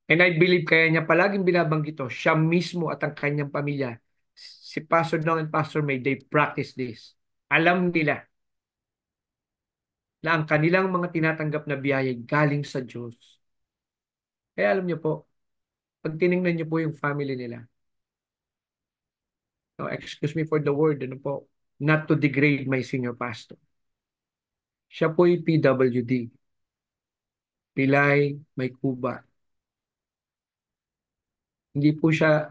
And I believe kaya niya palaging binabanggit ito, siya mismo at ang kanyang pamilya, si Pastor Dong and Pastor May, they practice this. Alam nila na ang kanilang mga tinatanggap na biyaya galing sa Diyos. Kaya alam niyo po, pag tinignan niyo po yung family nila, no, excuse me for the word, ano po, not to degrade my senior pastor. Siya po yung PWD, Pilay, May Kuba. Hindi po siya,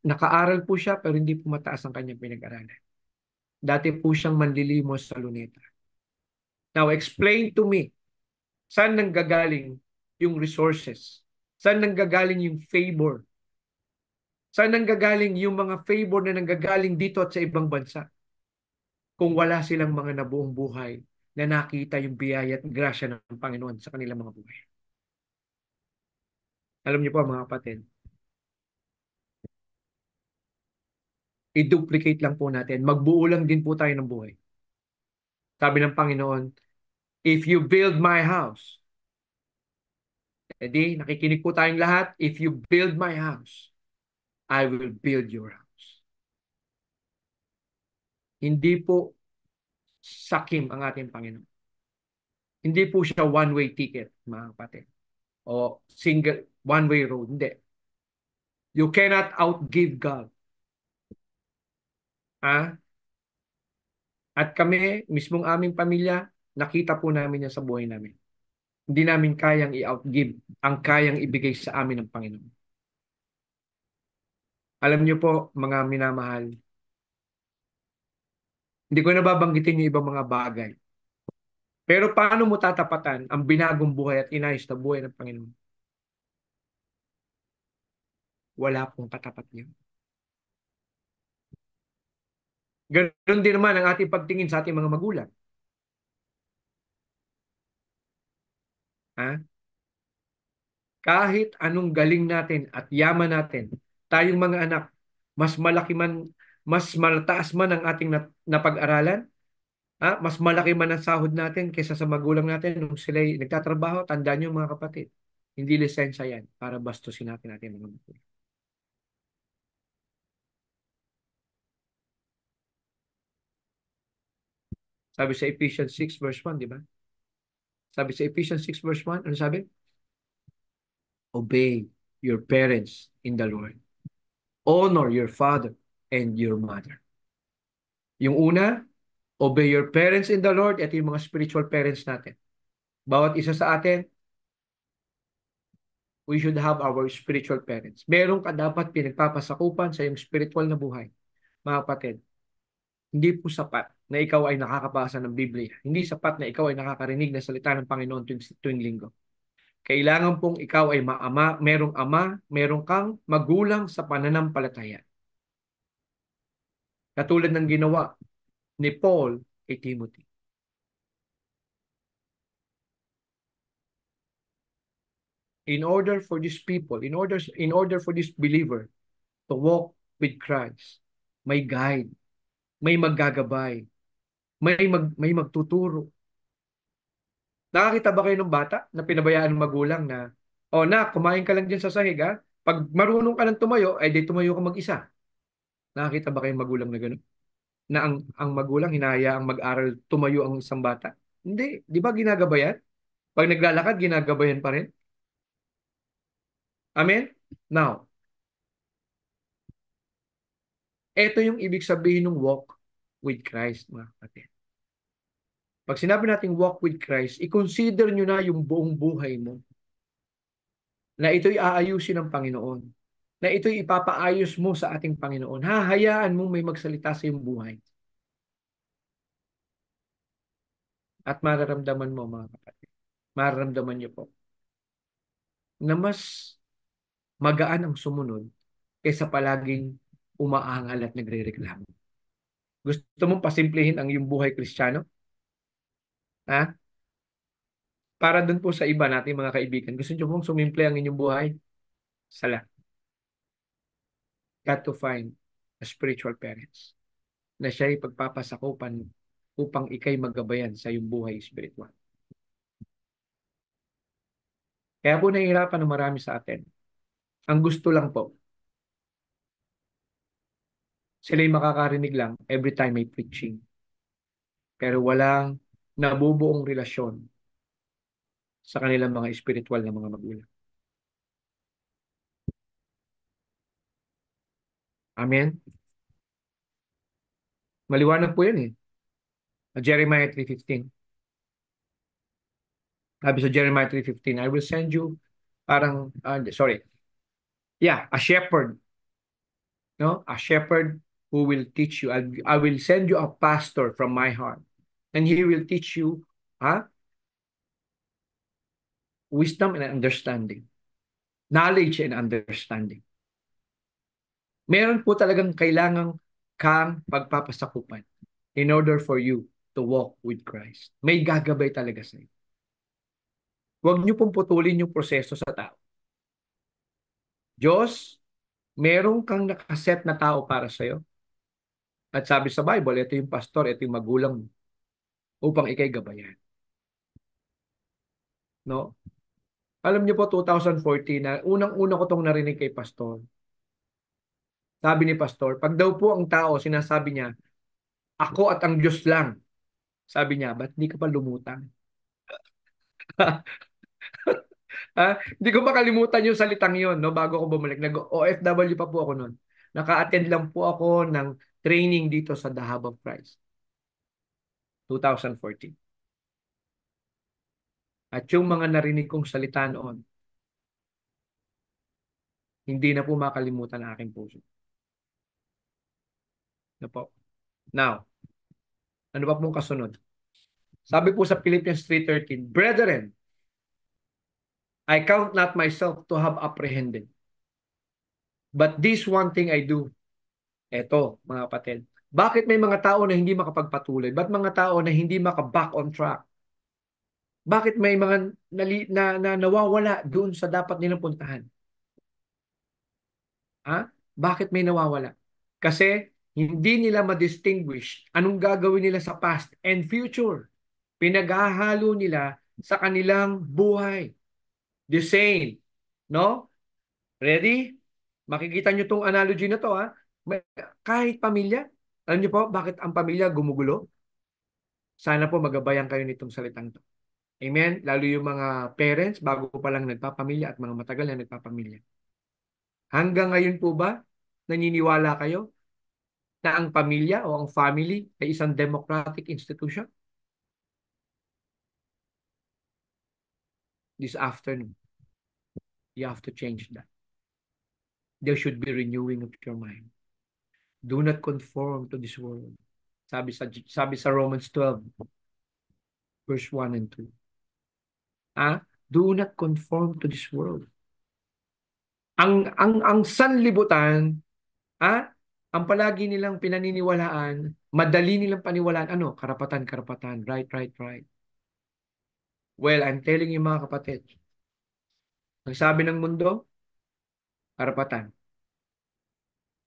nakaaral po siya pero hindi po mataas ang kanyang pinag-aralan. Dati po siyang manlilimos sa Luneta. Now, explain to me, saan nanggagaling yung resources? Saan nanggagaling yung favor? Saan nanggagaling yung mga favor na nanggagaling dito at sa ibang bansa? Kung wala silang mga nabuong buhay na nakita yung biyaya at grasya ng Panginoon sa kanilang mga buhay. Alam niyo po mga kapatid, i-duplicate lang po natin. Magbuo lang din po tayo ng buhay. Sabi ng Panginoon, if you build my house, edi nakikinig po tayong lahat, if you build my house, I will build your house. Hindi po sakim ang ating Panginoon. Hindi po siya one-way ticket, mga kapatid. O single, one-way road. Hindi. You cannot outgive God. Ha? At kami, mismong aming pamilya, nakita po namin yan sa buhay namin. Hindi namin kayang i-outgive ang kayang ibigay sa amin ng Panginoon. Alam niyo po, mga minamahal, hindi ko nababanggitin yung ibang mga bagay. Pero paano mo tatapatan ang binagong buhay at inayos na buhay ng Panginoon? Wala pong katapat niya. Ganon din naman ang ating pagtingin sa ating mga magulang. Ha? Kahit anong galing natin at yaman natin, tayong mga anak, mas malaki man, mas malataas man ang ating napag-aralan, mas malaki man ang sahod natin kaysa sa magulang natin nung sila'y nagtatrabaho, tandaan nyo mga kapatid, hindi lisensya yan para bastusin natin mga magulang. Sabi sa Ephesians 6 verse 1, di ba? Sabi sa Ephesians 6 verse 1, ano sabi? Obey your parents in the Lord. Honor your father and your mother. Yung una, obey your parents in the Lord. Ito yung mga spiritual parents natin. Bawat isa sa atin, we should have our spiritual parents. Meron ka dapat pinagpapasakupan sa iyong spiritual na buhay. Mga kapatid, hindi po sapat na ikaw ay nakakabasa ng Biblia. Hindi sapat na ikaw ay nakakarinig ng salita ng Panginoon tuwing linggo. Kailangan pong ikaw ay merong kang magulang sa pananampalataya. Katulad ng ginawa ni Paul kay Timothy. In order for these people, in order for this believer to walk with Christ, may guide, may maggagabay, may magtuturo. Nakakita ba kayo ng bata na pinabayaan ng magulang na, oh na, kumain ka lang dyan sa sahig ha? Pag marunong ka lang tumayo, ay di tumayo ka mag-isa. Nakakita ba kayong magulang na gano'n? Na ang magulang hinahayaang mag-aral tumayo ang isang bata? Hindi. Di ba ginagabayan? Pag naglalakad, ginagabayan pa rin. Amen? Now, ito yung ibig sabihin ng walk with Christ, mga kapatid. Pag sinabi nating walk with Christ, i-consider nyo na yung buong buhay mo na ito'y aayusin ng Panginoon, na ito'y ipapaayos mo sa ating Panginoon. Hahayaan mo may magsalita sa iyong buhay. At mararamdaman mo, mga kapatid, mararamdaman niyo po na mas magaan ang sumunod kaysa palaging umaangal at nagrereklamo. Gusto mong pasimplihin ang iyong buhay Kristiyano? Ha? Para dun po sa iba nating mga kaibigan, gusto niyo pong sumimple ang inyong buhay? Sala. Got to find a spiritual parents na siya'y pagpapasakupan upang ikay magabayan sa iyong buhay spiritual. Kaya po nahihirapan ng marami sa atin. Ang gusto lang po, sila'y makakarinig lang every time may preaching. Pero walang nabubuong relasyon sa kanilang mga spiritual na mga magulang. Amen? Maliwanag po yan eh. Jeremiah 3:15. Sabi sa Jeremiah 3:15, I will send you sorry. Yeah, a shepherd. No? A shepherd who will teach you. I will send you a pastor from my heart. And he will teach you wisdom and understanding. Knowledge and understanding. Meron po talagang kailangang kang pagpapasakupan in order for you to walk with Christ. May gagabay talaga sa iyo. Huwag niyo pong putulin yung proseso sa tao. Diyos, meron kang nakaset na tao para sa iyo. At sabi sa Bible, ito yung pastor, ito yung magulang mo upang ikay gabayan. No? Alam niyo po, 2014, na unang-una ko tong narinig kay pastor. Sabi ni pastor, pag daw po ang tao, sinasabi niya, ako at ang Diyos lang. Sabi niya, ba't hindi ka pa lumutang? Hindi ko makalimutan yung salitang yon, no, bago ako bumalik. Nag-OFW pa po ako noon. Naka-attend lang po ako ng training dito sa The Hub of Christ. 2014. At yung mga narinig kong salita noon, hindi na po makalimutan ang aking puso. Ano po? Now, ano ba pong kasunod? Sabi po sa Philippians 3:13, Brethren, I count not myself to have apprehended. But this one thing I do. Eto, mga kapatid. Bakit may mga tao na hindi makapagpatuloy? Ba't mga tao na hindi makaback on track? Bakit may mga nawawala doon sa dapat nilang puntahan? Bakit may nawawala? Kasi hindi nila ma-distinguish anong gagawin nila sa past and future. Pinaghahalo nila sa kanilang buhay. The same. No? Ready? Makikita nyo tong analogy na to. Kahit pamilya, alam nyo po bakit ang pamilya gumugulo? Sana po magabayan kayo nitong salitang to. Amen? Lalo yung mga parents bago pa lang nagpapamilya at mga matagal na nagpapamilya. Hanggang ngayon po ba naniniwala kayo na ang pamilya o ang family ay isang democratic institution? This afternoon, you have to change that. There should be renewing of your mind. Do not conform to this world. Sabi sa Romans 12, verse 1 and 2. Do not conform to this world. Ang sanlibutan, ang palagi nilang pinaniniwalaan, madali nilang paniwalaan, karapatan, karapatan, right, right, right. Well, I'm telling you mga kapatid, ang sabi ng mundo, karapatan.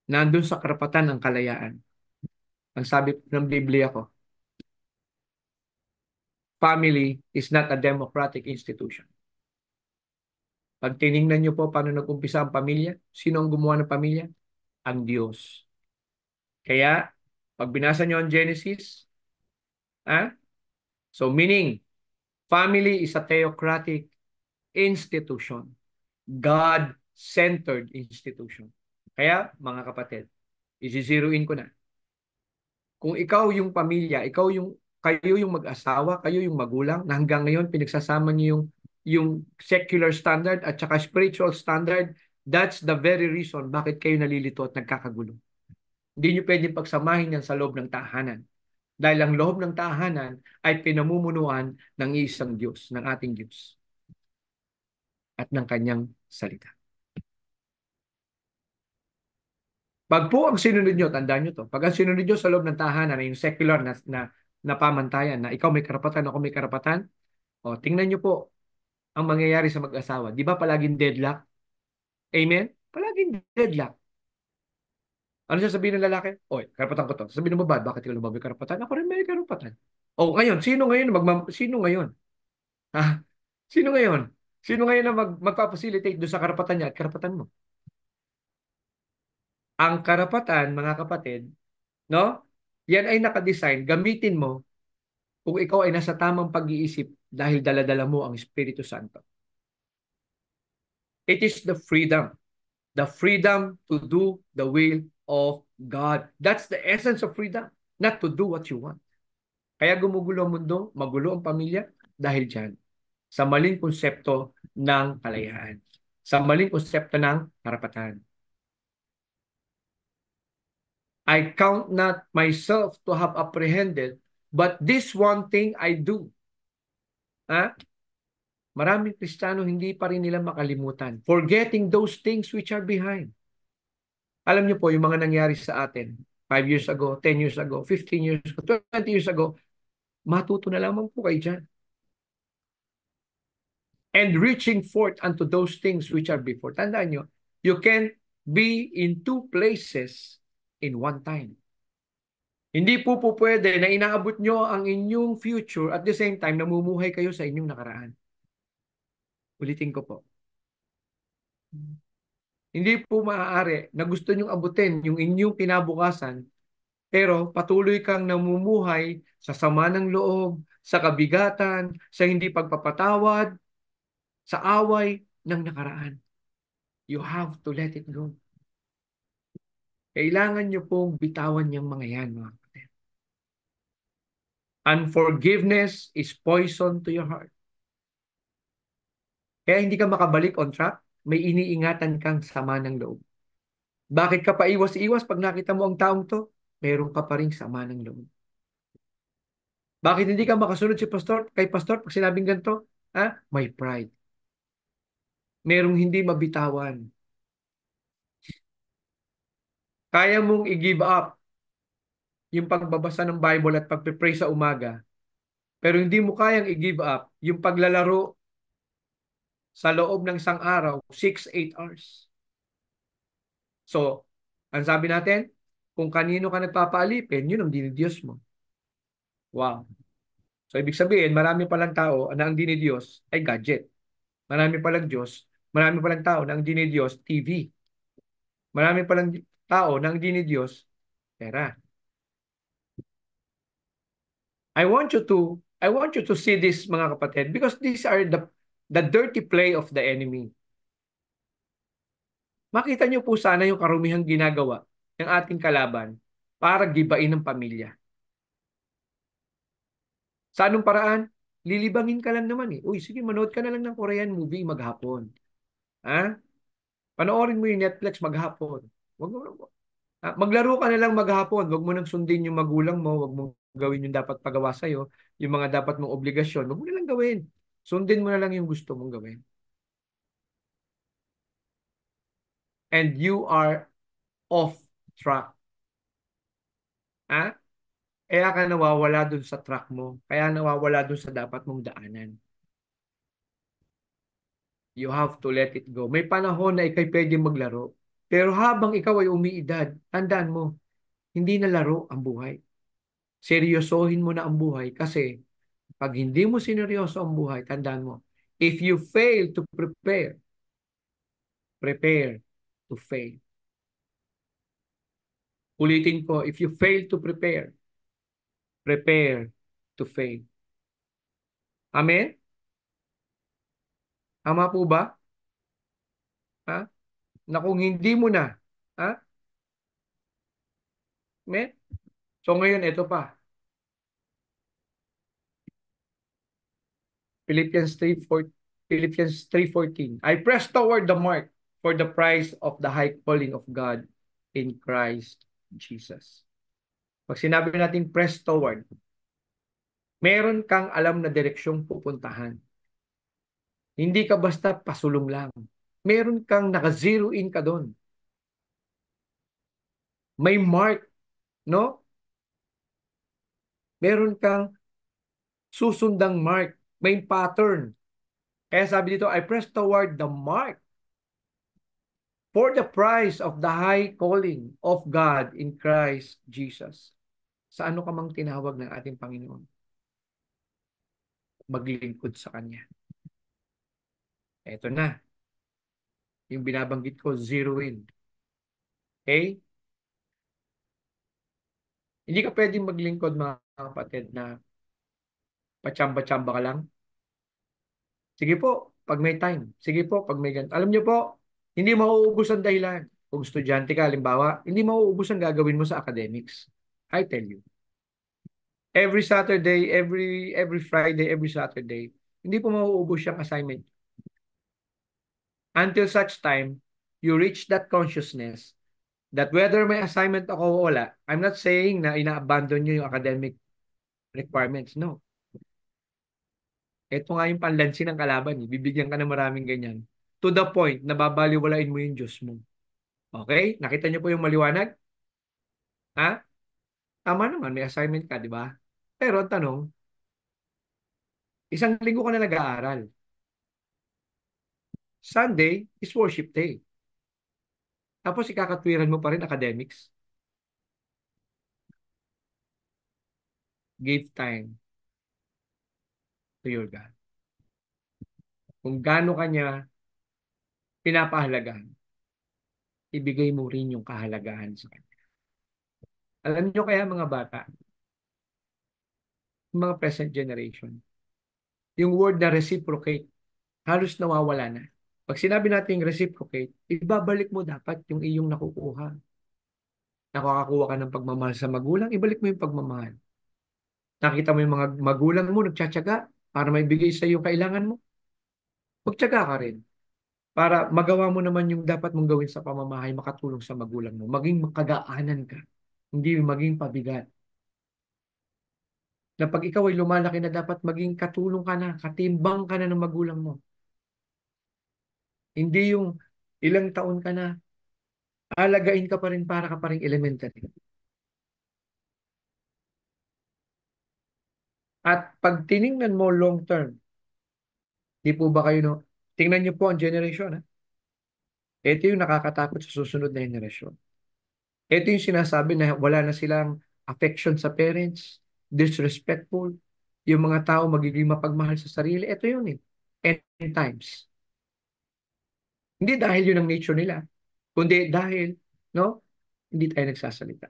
Nandun sa karapatan ang kalayaan. Ang sabi ng Biblia ko, family is not a democratic institution. Pag tiningnan niyo po paano nag-umpisa ang pamilya, sino ang gumawa ng pamilya? Ang Diyos. Kaya, pag binasa niyo ang Genesis, So meaning, family is a theocratic institution. God-centered institution. Kaya, mga kapatid, isi-zero in ko na. Kung ikaw yung pamilya, kayo yung mag-asawa, kayo yung magulang, na hanggang ngayon pinagsasama niyo yung secular standard at saka spiritual standard, that's the very reason bakit kayo nalilito at nagkakagulo. Hindi niyo pwedeng pagsamahin yan sa loob ng tahanan. Dahil ang loob ng tahanan ay pinamumunuan ng isang Diyos, ng ating Diyos at ng kanyang salita. Pag po ang sinunod nyo, tandaan nyo to, pag ang sinunod nyo sa loob ng tahanan ay yung secular na pamantayan, na ikaw may karapatan, ako may karapatan, o tingnan nyo po ang mangyayari sa mag-asawa. Di ba palaging deadlock? Amen? Palaging deadlock. Ano siya sabihin ng lalaki? Oy, karapatan ko to. Sabihin ng babae, bakit ikaw lumabay karapatan? Ako rin may karapatan. O ngayon, sino ngayon? Ha? Sino ngayon? Sino ngayon na magpa-facilitate doon sa karapatan niya at karapatan mo? Ang karapatan, mga kapatid, no? Yan ay nakadesign, gamitin mo kung ikaw ay nasa tamang pag-iisip dahil daladala mo ang Espiritu Santo. It is the freedom to do the will of God. That's the essence of freedom, not to do what you want. Kaya gumugulo ang mundo, magulo ang pamilya dahil dyan. Sa maling konsepto ng kalayaan. Sa maling konsepto ng karapatan. I count not myself to have apprehended, but this one thing I do. Ha? Maraming Kristiyano hindi pa rin nila makalimutan. Forgetting those things which are behind. Alam niyo po, yung mga nangyari sa atin, 5 years ago, 10 years ago, 15 years ago, 20 years ago, matuto na lamang po kayo dyan. And reaching forth unto those things which are before. Tandaan nyo, you can be in two places in one time. Hindi po pwede na inaabot nyo ang inyong future at the same time namumuhay kayo sa inyong nakaraan. Ulitin ko po. Hindi po maaari na gusto nyong abutin yung inyong kinabukasan pero patuloy kang namumuhay sa sama ng loob, sa kabigatan, sa hindi pagpapatawad, sa away ng nakaraan. You have to let it go. Kailangan nyo pong bitawan yung mga yan, mga kapatid. Unforgiveness is poison to your heart. Kaya hindi ka makabalik on track, may iniingatan kang sama ng loob. Bakit ka pa iwas-iwas pag nakita mo ang taong to? Meron ka pa rin sama ng loob. Bakit hindi ka makasunod kay pastor pag sinabing ganito? Ha? May pride. Merong hindi mabitawan. Kaya mong i-give up yung pagbabasa ng Bible at pagpe-pray sa umaga, pero hindi mo kayang i-give up yung paglalaro sa loob ng isang araw, 6-8 hours. So, ang sabi natin, kung kanino ka nagpapaalipin, yun ang dinidiyos mo. Wow. So, ibig sabihin, marami palang tao na ang dinidiyos ay gadget. Marami palang tao na ang dinidiyos, TV. Marami palang tao na ang dinidiyos, pera. I want you to see this, mga kapatid, because these are the dirty play of the enemy. Makita niyo po sana yung karumihang ginagawa ng ating kalaban para gibain ng pamilya. Sa anong paraan? Lilibangin ka lang naman eh. Uy, sige, manood ka na lang ng Korean movie maghapon. Ha? Panoorin mo yung Netflix maghapon. Wag mo, maglaro ka na lang maghapon. Wag mo nang sundin yung magulang mo. Wag mo gawin yung dapat pagawa sa'yo. Yung mga dapat mong obligasyon. Wag mo na lang gawin. Sundin mo na lang yung gusto mong gawin. And you are off track. Ha? Kaya ka nawawala dun sa track mo. Kaya nawawala dun sa dapat mong daanan. You have to let it go. May panahon na ikay pwede maglaro. Pero habang ikaw ay umiidad, tandaan mo, hindi na laro ang buhay. Seryosohin mo na ang buhay kasi pag hindi mo sineryoso ang buhay, tandaan mo, if you fail to prepare, prepare to fail. Ulitin ko, if you fail to prepare, prepare to fail. Amen? Tama po ba? Ha? Na kung hindi mo na, ha? Amen? So ngayon, ito pa. Philippians 3:4, Philippians 3:14. I press toward the mark for the prize of the high calling of God in Christ Jesus. Pag sinabi natin press toward, meron kang alam na direksyong pupuntahan. Hindi ka basta pasulong lang. Meron kang naka-zero in ka doon. May mark, no? Meron kang susundang mark. May pattern. Kaya sabi dito, I press toward the mark for the prize of the high calling of God in Christ Jesus. Sa ano ka mang tinawag ng ating Panginoon? Maglingkod sa Kanya. Ito na. Yung binabanggit ko, zero in. Okay? Hindi ka pwedeng maglingkod, mga kapatid, na pachamba-chamba ka lang. Sige po, pag may time. Sige po, pag may ganito. Alam niyo po, hindi mauubos ang dahilan. Kung estudyante ka, halimbawa, hindi mauubos ang gagawin mo sa academics. I tell you. Every Saturday, every Friday, every Saturday, hindi po mauubos yung assignment. Until such time, you reach that consciousness that whether may assignment ako o wala, I'm not saying na ina-abandon nyo yung academic requirements. No. Ito nga yung panlansi ng kalaban. Eh. Bibigyan ka ng maraming ganyan. To the point na babaliwalain mo yung Diyos mo. Okay? Nakita niyo po yung maliwanag? Ha? Tama naman, may assignment ka, di ba? Pero ang tanong, isang linggo ka na nag-aaral. Sunday is worship day. Tapos ikakatwiran mo pa rin academics. Give time to your God. Kung gaano kanya pinapahalagahan, ibigay mo rin yung kahalagahan sa kanya. Alam niyo kaya mga bata, mga present generation, yung word na reciprocate, halos nawawala na. Pag sinabi natin reciprocate, ibabalik mo dapat yung iyong nakukuha. Nakakakuha ka ng pagmamahal sa magulang, ibalik mo yung pagmamahal. Nakita mo yung mga magulang mo nagtsatsaga para maibigay sa iyo kailangan mo, magtsaga ka rin para magawa mo naman yung dapat mong gawin sa pamamahay, makatulong sa magulang mo, maging makagaanan ka, hindi maging pabigat. Na pag ikaw ay lumalaki na dapat maging katulong ka na, katimbang ka na ng magulang mo. Hindi yung ilang taon ka na, alagain ka pa rin para ka pa rin elementary. At pag tiningnan mo long term, di po ba kayo, no? Tingnan niyo po ang generation, ha? Ito yung nakakatakot sa susunod na generasyon. Ito yung sinasabi na wala na silang affection sa parents, disrespectful, yung mga tao magiging mapagmahal sa sarili. Ito yun eh. End times. Hindi dahil yun ang nature nila, kundi dahil, no, hindi tayo nagsasalita.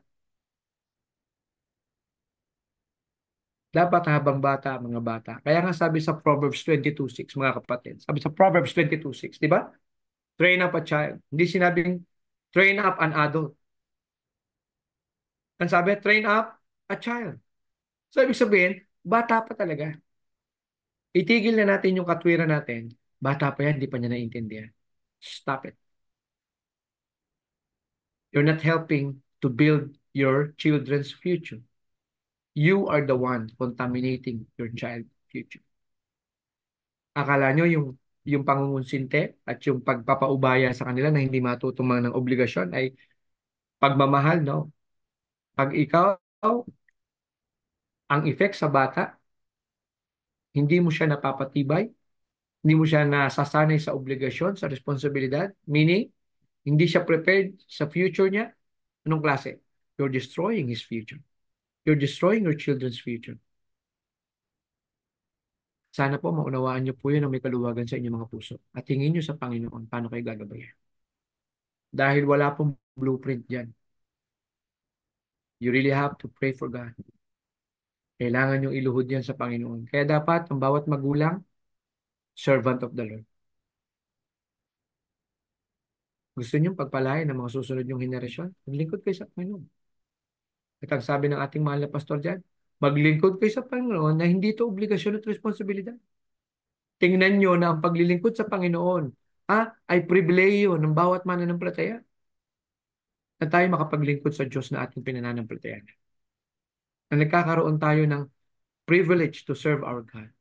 Dapat habang bata, mga bata. Kaya nga sabi sa Proverbs 22:6, mga kapatid. Sabi sa Proverbs 22:6, di ba? Train up a child. Hindi sinabing train up an adult. Ang sabi, train up a child. So, ibig sabihin, bata pa talaga. Itigil na natin yung katwiran natin. Bata pa yan, di pa niya naiintindihan. Stop it. You're not helping to build your children's future. You are the one contaminating your child's future. Akala nyo yung pangungunsinte at yung pagpapaubaya sa kanila na hindi matutumang ng obligasyon ay pagmamahal, no? Pag ikaw, ang effect sa bata, hindi mo siya napapatibay, hindi mo siya nasasanay sa obligasyon, sa responsibilidad, meaning, hindi siya prepared sa future niya, anong klase? You're destroying his future. You're destroying your children's future. Sana po maunawaan niyo po yun na may kaluwagan sa inyong mga puso. At tingin niyo sa Panginoon, paano kayo gagabayan. Dahil wala pong blueprint dyan. You really have to pray for God. Kailangan yung iluhod yan sa Panginoon. Kaya dapat ang bawat magulang, servant of the Lord. Gusto niyong pagpalain ng mga susunod niyong henerasyon? Maglingkod kayo sa Panginoon. At ang sabi ng ating mahal na pastor dyan, maglingkod kayo sa Panginoon na hindi ito obligasyon at responsibilidad. Tingnan niyo na ang paglilingkod sa Panginoon ay pribileyo ng bawat mananampalataya na tayo makapaglingkod sa Diyos na ating pinananampalatayan. Na nagkakaroon tayo ng privilege to serve our God.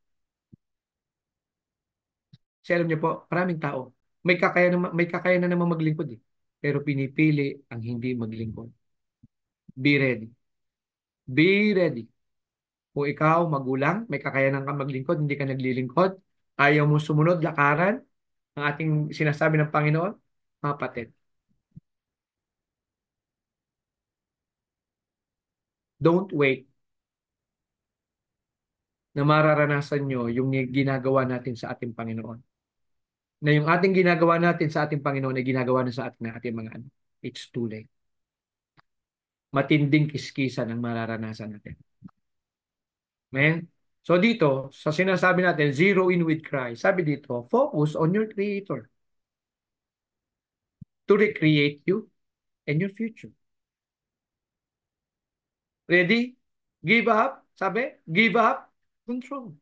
Kasi alam niyo po, maraming tao, may kakayanan naman maglingkod eh. Pero pinipili ang hindi maglingkod. Be ready. Be ready. Kung ikaw, magulang, may kakayanan ka maglingkod, hindi ka naglilingkod, ayaw mo sumunod, lakaran, ang ating sinasabi ng Panginoon, kapatid, don't wait na mararanasan nyo yung ginagawa natin sa ating Panginoon. Na yung ating ginagawa natin sa ating Panginoon ay ginagawa na sa ating mga anak. It's too late. Matinding kiskisan ang mararanasan natin. Amen? So dito, sa sinasabi natin, zero in with Christ. Sabi dito, focus on your Creator to recreate you and your future. Ready? Give up. Sabi, give up control.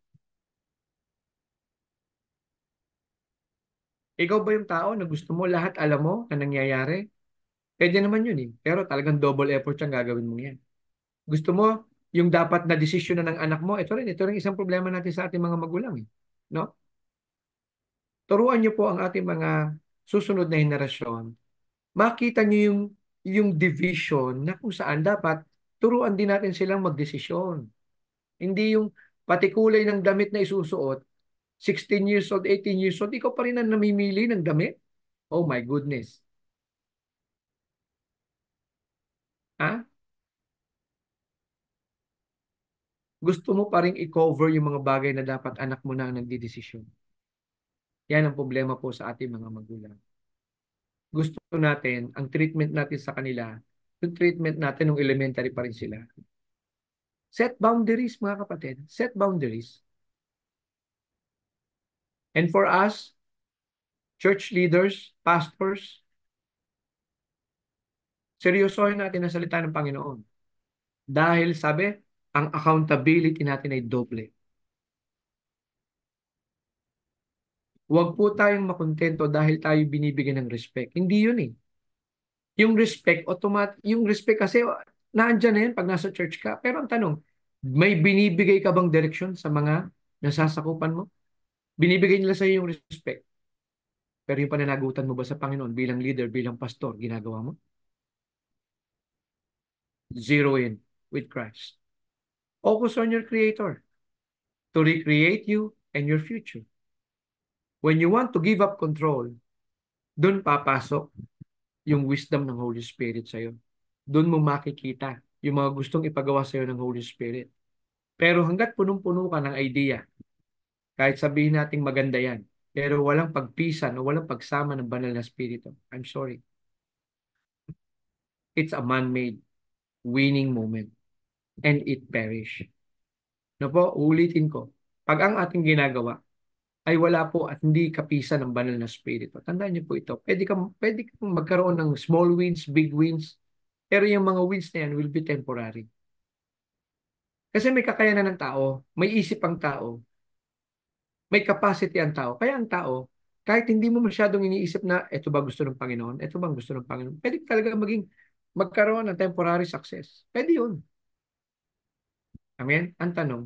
Ikaw ba yung tao na gusto mo lahat alam mo na nangyayari? Pwede naman yun eh. Pero talagang double effort siyang gagawin mo yan. Gusto mo yung dapat na desisyon na ng anak mo? Ito rin isang problema natin sa ating mga magulang eh. No? Turuan niyo po ang ating mga susunod na henerasyon. Makita niyo yung division na kung saan dapat turuan din natin silang magdesisyon. Hindi yung pati kulay ng damit na isusuot, 16 years old, 18 years old, ikaw pa rin ang namimili ng damit? Oh my goodness. Ha? Gusto mo pa rin i-cover yung mga bagay na dapat anak mo na ang nagdidesisyon. Yan ang problema po sa ating mga magulang. Gusto natin, ang treatment natin sa kanila, yung treatment natin nung elementary pa rin sila. Set boundaries, mga kapatid. Set boundaries. And for us, church leaders, pastors, seryosohin natin ang salita ng Panginoon. Dahil sabi, ang accountability natin ay doble. Huwag po tayong makontento dahil tayo binibigyan ng respect. Hindi yun eh. Yung respect kasi naandyan na yan pag nasa church ka. Pero ang tanong, may binibigay ka bang direksyon sa mga nasasakupan mo? Binibigay nila sa iyo yung respect. Pero yung pananagutan mo ba sa Panginoon bilang leader, bilang pastor, ginagawa mo? Zero in with Christ. Focus on your Creator to recreate you and your future. When you want to give up control, doon papasok yung wisdom ng Holy Spirit sa iyo. Doon mo makikita yung mga gustong ipagawa sa iyo ng Holy Spirit. Pero hanggat punong-puno ka ng idea, kahit sabihin nating maganda yan, pero walang pagpisan o walang pagsama ng banal na spirito, I'm sorry. It's a man-made winning moment and it perish. No po, ulitin ko. Pag ang ating ginagawa ay wala po at hindi kapisan ng banal na spirito, tandaan niyo po ito. Pwede kang magkaroon ng small wins, big wins, pero yung mga wins na yan will be temporary. Kasi may kakayanan ng tao, may isip ang tao, may capacity ang tao. Kaya ang tao, kahit hindi mo masyadong iniisip na ito ba gusto ng Panginoon, ito ba gusto ng Panginoon, pwede talaga magkaroon ng temporary success. Pwede yun. Amen? Ang tanong,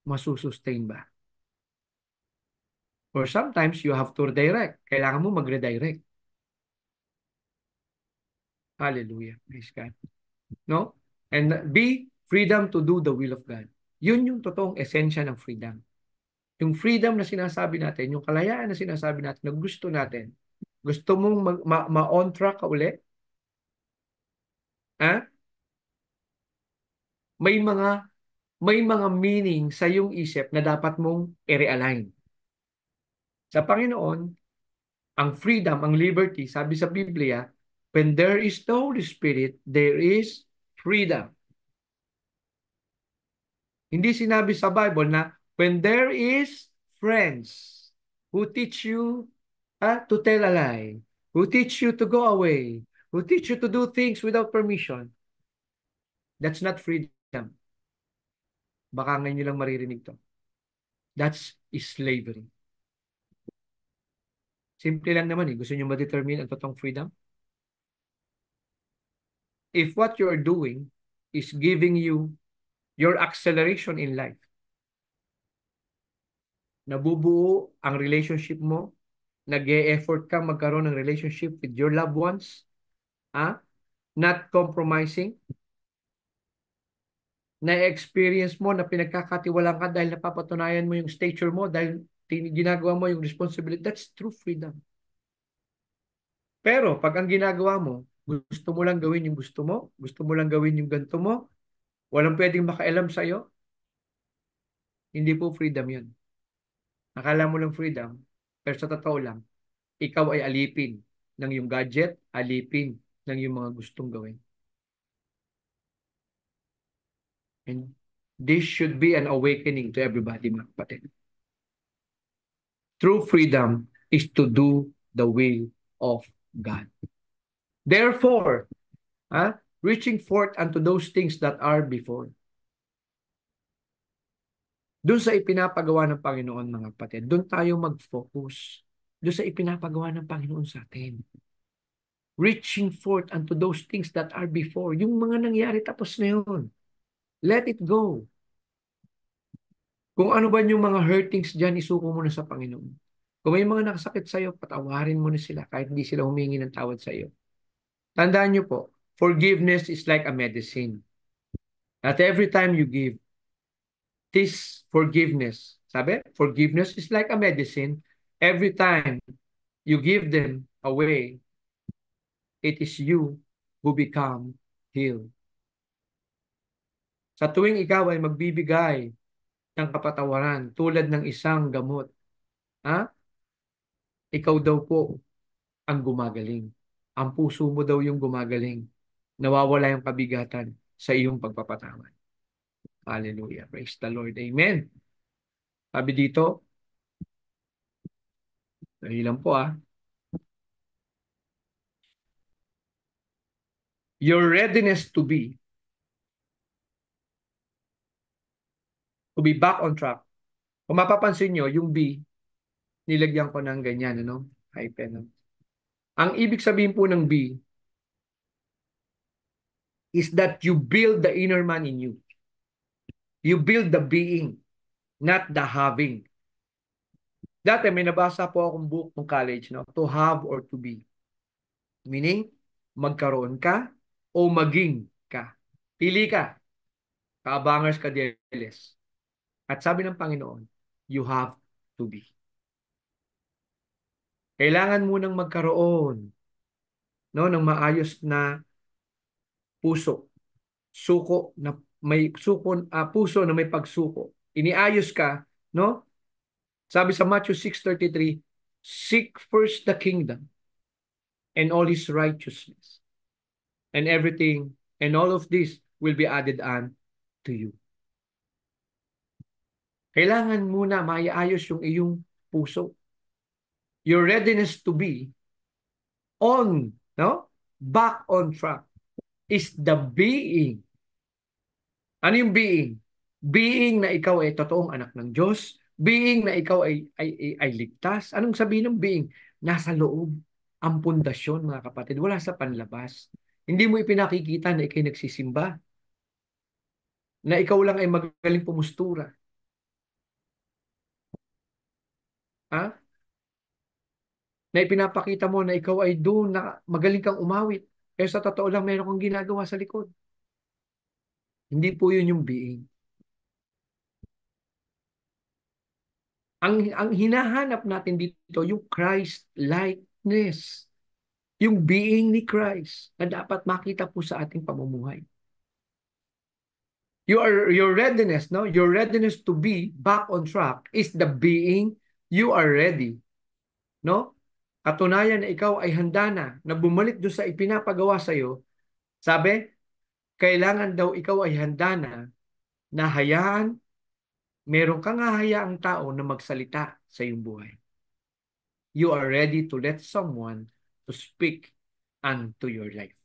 masusustain ba? Or sometimes you have to redirect. Kailangan mo mag-redirect. Hallelujah. Praise God. No? And be freedom to do the will of God. Yun yung totoong esensya ng freedom. Yung freedom na sinasabi natin, yung kalayaan na sinasabi natin na gusto natin. Gusto mong ma-on track ka uli? Ha? May mga may mga meaning sa iyong isip na dapat mong i-realign. Sa Panginoon, ang freedom, ang liberty, sabi sa Biblia, when there is the Holy Spirit, there is freedom. Hindi sinabi sa Bible na when there is friends who teach you to tell a lie, who teach you to go away, who teach you to do things without permission, that's not freedom. Baka ngayon nyo lang maririnig to. That's slavery. Simple lang naman eh. Gusto nyo ma-determine ang totoong freedom? If what you're doing is giving you your acceleration in life, nabubuo ang relationship mo, nag-e-effort kang magkaroon ng relationship with your loved ones, ah? Not compromising, na-experience mo na pinagkakatiwalaan ka dahil napapatunayan mo yung stature mo, dahil ginagawa mo yung responsibility, that's true freedom. Pero pag ang ginagawa mo, gusto mo lang gawin yung gusto mo lang gawin yung ganito mo, walang pwedeng makailam sa'yo, hindi po freedom yun. Akala mo lang freedom, pero sa totoo lang, ikaw ay alipin ng yung gadget, alipin ng yung mga gustong gawin. And this should be an awakening to everybody, mga kapatid. True freedom is to do the will of God. Therefore, reaching forth unto those things that are before. Doon sa ipinapagawa ng Panginoon, mga kapatid, doon tayo mag-focus. Doon sa ipinapagawa ng Panginoon sa atin. Reaching forth unto those things that are before. Yung mga nangyari, tapos na yun. Let it go. Kung ano ba yung mga hurtings dyan, isuko mo na sa Panginoon. Kung may mga nakasakit sa'yo, patawarin mo na sila kahit hindi sila humingi ng tawad sa'yo. Tandaan nyo po, forgiveness is like a medicine. At every time you give, this forgiveness, sabi, forgiveness is like a medicine. Every time you give them away, it is you who become healed. Sa tuwing ikaw ay magbibigay ng kapatawaran tulad ng isang gamot, ikaw daw po ang gumagaling. Ang puso mo daw yung gumagaling. Nawawala yung kabigatan sa iyong pagpapatawad. Hallelujah. Praise the Lord. Amen. Sabi dito, dahil lang po your readiness to be back on track. Kung mapapansin nyo, yung be, nilagyan ko ng ganyan, hyphen. Ang ibig sabihin po ng be is that you build the inner man in you. You build the being, not the having. Dati may nabasa po akong book ng college, to have or to be. Meaning, magkaroon ka o maging ka. Pili ka. Kaabangers ka diles. At sabi ng Panginoon, you have to be. Kailangan munang magkaroon ng maayos na puso. Suko na may puso na may pagsuko. Iniayos ka, no? Sabi sa Matthew 6:33, seek first the kingdom and all his righteousness. And everything and all of this will be added on to you. Kailangan muna maiayos yung iyong puso. Your readiness to be back on track is the being. Ano yung being? Being na ikaw ay totoong anak ng Diyos, being na ikaw ay ligtas. Anong sabihin ng being? Nasa loob ang pundasyon, mga kapatid. Wala sa panlabas. Hindi mo ipinakikita na ikay nagsisimba, na ikaw lang ay magaling pumustura. Na ipinapakita mo na ikaw ay doon na magaling kang umawit. Pero sa totoo lang, meron kang ginagawa sa likod. Hindi po yun yung being. Ang hinahanap natin dito, yung Christ-likeness. Yung being ni Christ na dapat makita po sa ating pamumuhay. Your readiness, your readiness to be back on track is the being you are ready. Katunayan na ikaw ay handa na bumalik doon sa ipinapagawa sa iyo. Sabi, kailangan daw ikaw ay handa na na hayaan, meron kang hahayaang tao na magsalita sa iyong buhay. You are ready to let someone to speak unto your life.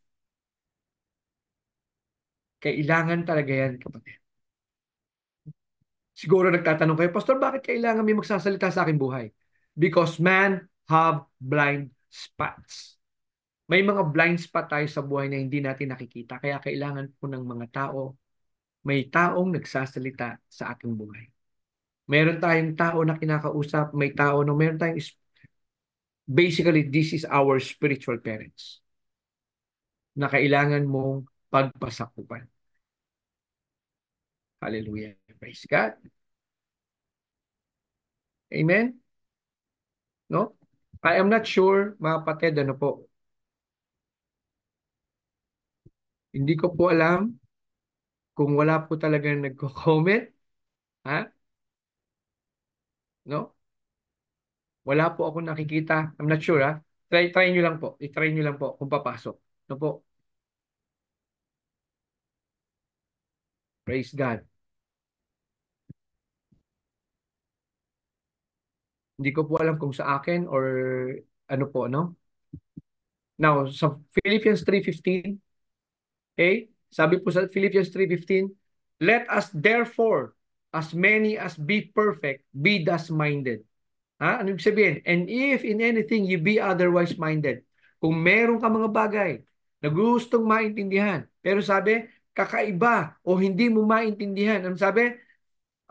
Kailangan talaga yan, kapatid. Siguro nagtatanong kayo, Pastor, bakit kailangan may magsasalita sa aking buhay? Because man have blind spots. May mga blind spot tayo sa buhay na hindi natin nakikita. Kaya kailangan po ng mga tao, may taong nagsasalita sa ating buhay. Meron tayong tao na kinakausap, may tao na meron tayong, basically, this is our spiritual parents na kailangan mong pagpasakupan. Hallelujah. Praise God. Amen? No? I am not sure, mga kapatid, ano po. Hindi ko po alam kung wala po talagang nagko-comment. Ha? No? Wala po ako nakikita. I'm not sure, ha? Try nyo lang po. I-try nyo lang po kung papasok. No po? Praise God. Hindi ko po alam kung sa akin or ano po, no? Now, sa Philippians 3:15, okay? Sabi po sa Philippians 3:15, let us therefore, as many as be perfect, be thus-minded. Ha? Ano ibig sabihin? And if in anything you be otherwise minded, kung meron ka mga bagay na gustong maintindihan, pero sabi, kakaiba o hindi mo maintindihan, ano sabi?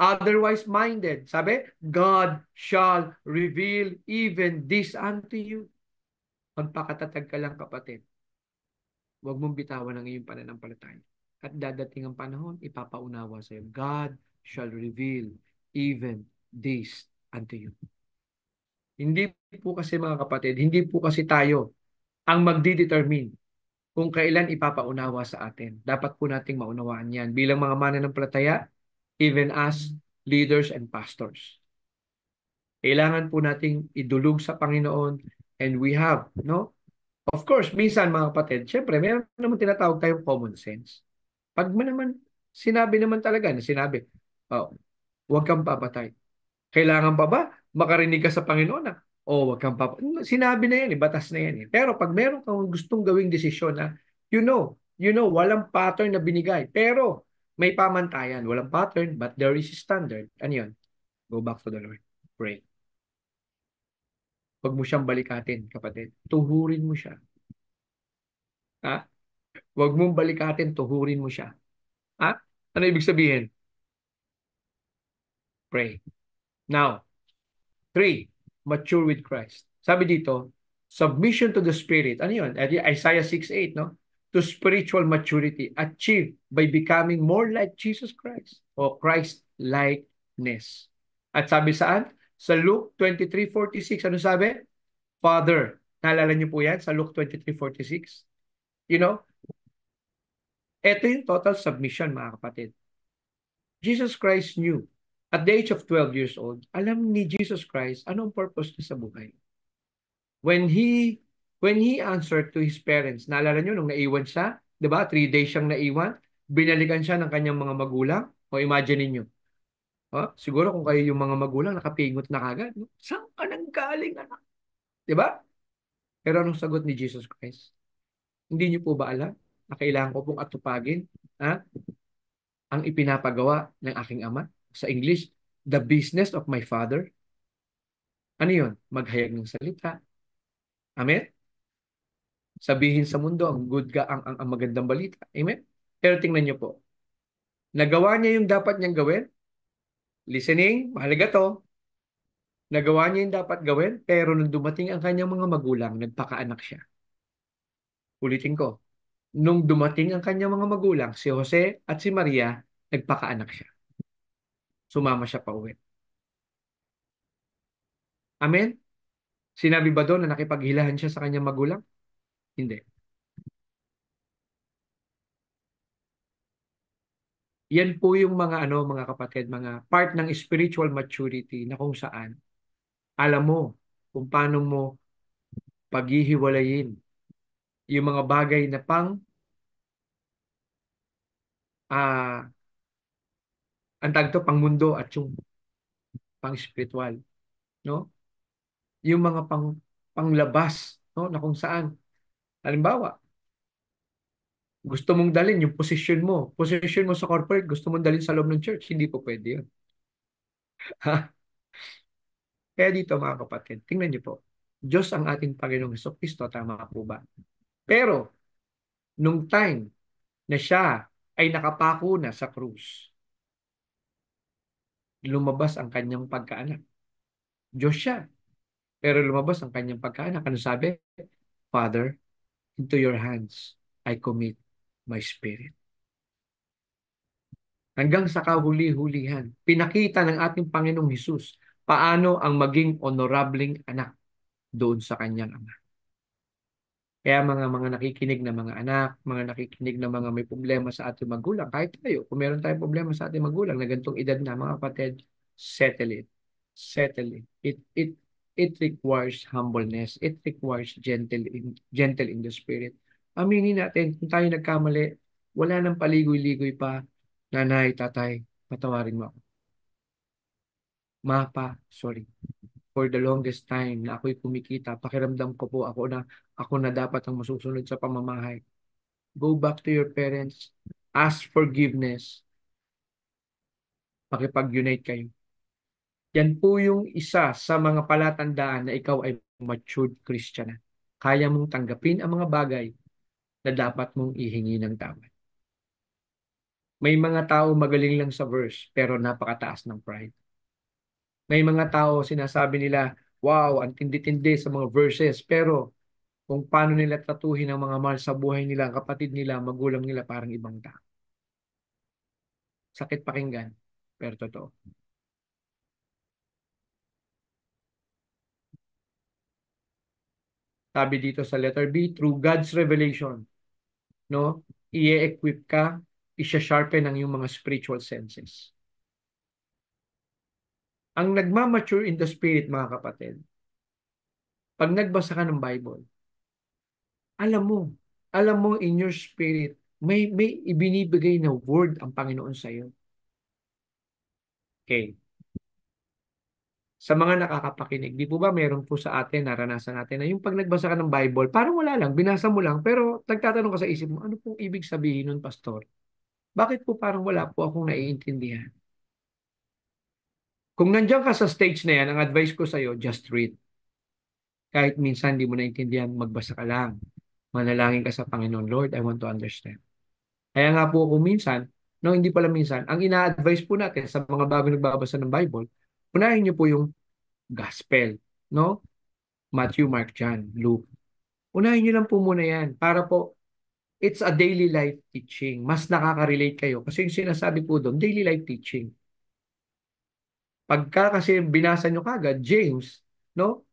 Otherwise minded. Sabi, God shall reveal even this unto you. Magpakatatag ka lang, kapatid. Huwag mong bitawan ang iyong pananampalataya. At dadating ang panahon, ipapaunawa sa iyo. God shall reveal even this unto you. Hindi po kasi, mga kapatid, hindi po kasi tayo ang magdidetermine kung kailan ipapaunawa sa atin. Dapat po nating maunawaan yan bilang mga mananampalataya, even as leaders and pastors. Kailangan po nating idulog sa Panginoon, and we have, no? Of course, minsan, mga kapatid, syempre, meron naman tinatawag tayong common sense. Pag man naman, sinabi naman talaga na sinabi, oh, huwag kang papatay. Kailangan pa ba makarinig ka sa Panginoon na, oh, wag kang sinabi na yan, batas na yan. Pero pag meron kang gustong gawing desisyon na, walang pattern na binigay. Pero may pamantayan, walang pattern, but there is a standard. Ano yun? Go back to the Lord. Pray. Huwag mo siyang balikatin, kapatid. Tuhurin mo siya. Ha? Huwag mong balikatin, tuhurin mo siya. Ha? Ano ibig sabihin? Pray. Now, 3, mature with Christ. Sabi dito, submission to the Spirit. Ano yun? Isaiah 6:8, no? To spiritual maturity achieved by becoming more like Jesus Christ o Christ-likeness. At sabi saan? Sa Luke 23:46, ano sabi? Father, naalala niyo po yan sa Luke 23:46? You know, ito yung total submission, mga kapatid. Jesus Christ knew, at the age of 12 years old, alam ni Jesus Christ anong purpose niya sa buhay. When he answered to his parents, naalala nyo nung naiwan siya, 'di ba? 3 days siyang naiwan, binalikan siya ng kanyang mga magulang. O imagine niyo. Siguro kung kayo yung mga magulang nakapingot na kagad, no? Saan ka nang galing, anak? 'Di ba? Pero anong sagot ni Jesus Christ? Hindi niyo po ba alam na kailangan ko pong atupagin, ha? Ang ipinapagawa ng aking ama? Sa English, the business of my father. Ano 'yon? Maghayag ng salita. Amen? Sabihin sa mundo ang good ga ang magandang balita. Amen? Pero tingnan niyo po. Nagawa niya yung dapat niyang gawin. Listening, mahalaga to. Nagawa niya yung dapat gawin, pero nung dumating ang kanyang mga magulang, nagpakaanak siya. Ulitin ko. Nung dumating ang kanyang mga magulang, si Jose at si Maria, nagpakaanak siya. Sumama siya pa uwi. Amen? Sinabi ba doon na nakipaghilahan siya sa kanyang magulang? Hindi. Yan po yung mga kapatid, mga part ng spiritual maturity na kung saan alam mo kung paano mo paghihiwalayin yung mga bagay na pang ang tawag to, pangmundo at yung pang-spiritual, no? Yung mga panglabas, no, na kung saan halimbawa, gusto mong dalin yung posisyon mo sa corporate, gusto mong dalin sa loob ng church, hindi po pwede yun. Kaya dito mga kapatid, tingnan niyo po, Diyos ang ating Panginoong Hesukristo, tama po ba? Pero, nung time na siya ay nakapako na sa krus, lumabas ang kanyang pagkaanak. Diyos siya, pero lumabas ang kanyang pagkaanak. Ano sabi? Father, into your hands I commit my spirit. Hanggang sa kahuli-hulihan, pinakita ng ating Panginoong Hesus paano ang maging honorabling anak doon sa kanyang ama. Kaya mga nakikinig na mga anak, mga nakikinig na mga may problema sa ating magulang, kahit tayo, kung meron tayong problema sa ating magulang na ganitong edad na, mga kapatid, settle it. Settle it. It requires humbleness. It requires gentle in the spirit. Aminin natin, kung tayo nagkamali, wala nang paligoy-ligoy pa, nanay, tatay, patawarin mo ako. Mapa, sorry. For the longest time na ako'y kumikita, pakiramdam ko po ako na dapat ang masusunod sa pamamahay. Go back to your parents, ask forgiveness, pakipag-unite kayo. Yan po yung isa sa mga palatandaan na ikaw ay matured Christian na. Kaya mong tanggapin ang mga bagay na dapat mong ihingi ng tawad. May mga tao magaling lang sa verse pero napakataas ng pride. May mga tao sinasabi nila, wow, ang tindi-tindi sa mga verses, pero kung paano nila tratuhin ang mga mahal sa buhay nila, ang kapatid nila, magulang nila, parang ibang tao. Sakit pakinggan, pero totoo. Sabi dito sa letter B, through God's revelation, no? I-equip ka, isha-sharpen ang iyong mga spiritual senses. Ang nagmamature in the spirit, mga kapatid, pag nagbasa ka ng Bible, alam mo, alam mo in your spirit, may ibinibigay na word ang Panginoon sa iyo. Okay. Sa mga nakakapakinig, di po ba meron po sa atin, naranasan natin na yung pag nagbasa ka ng Bible, parang wala lang, binasa mo lang, pero nagtatanong ka sa isip mo, ano pong ibig sabihin nun, Pastor? Bakit po parang wala po akong naiintindihan? Kung nandiyan ka sa stage na yan, ang advice ko sa'yo, just read. Kahit minsan di mo naintindihan, magbasa ka lang. Manalangin ka sa Panginoon, Lord, I want to understand. Kaya nga po kung minsan, no, hindi pala minsan, ang ina-advise po natin sa mga bago nagbabasa ng Bible, unahin niyo po yung Gospel, no? Matthew, Mark, John, Luke. Unahin niyo lang po muna yan para po it's a daily life teaching. Mas nakaka-relate kayo kasi yung sinasabi po doon, daily life teaching. Pagka kasi binasa nyo kagad, James, no?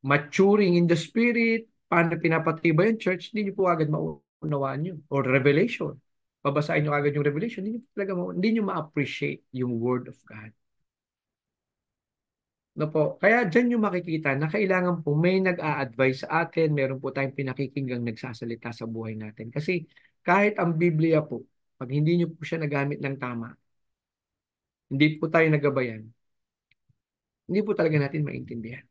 Maturing in the spirit, paano pinapatibay yung church, hindi nyo po agad maunawaan yun. Or Revelation. Babasahin nyo agad yung Revelation, hindi nyo ma-appreciate yung Word of God. No po. Kaya dyan nyo makikita na kailangan po may nag-a-advise sa atin, meron po tayong pinakikinggang nagsasalita sa buhay natin. Kasi kahit ang Biblia po, pag hindi nyo po siya nagamit ng tama, hindi po tayo nagabayan, hindi po talaga natin maintindihan.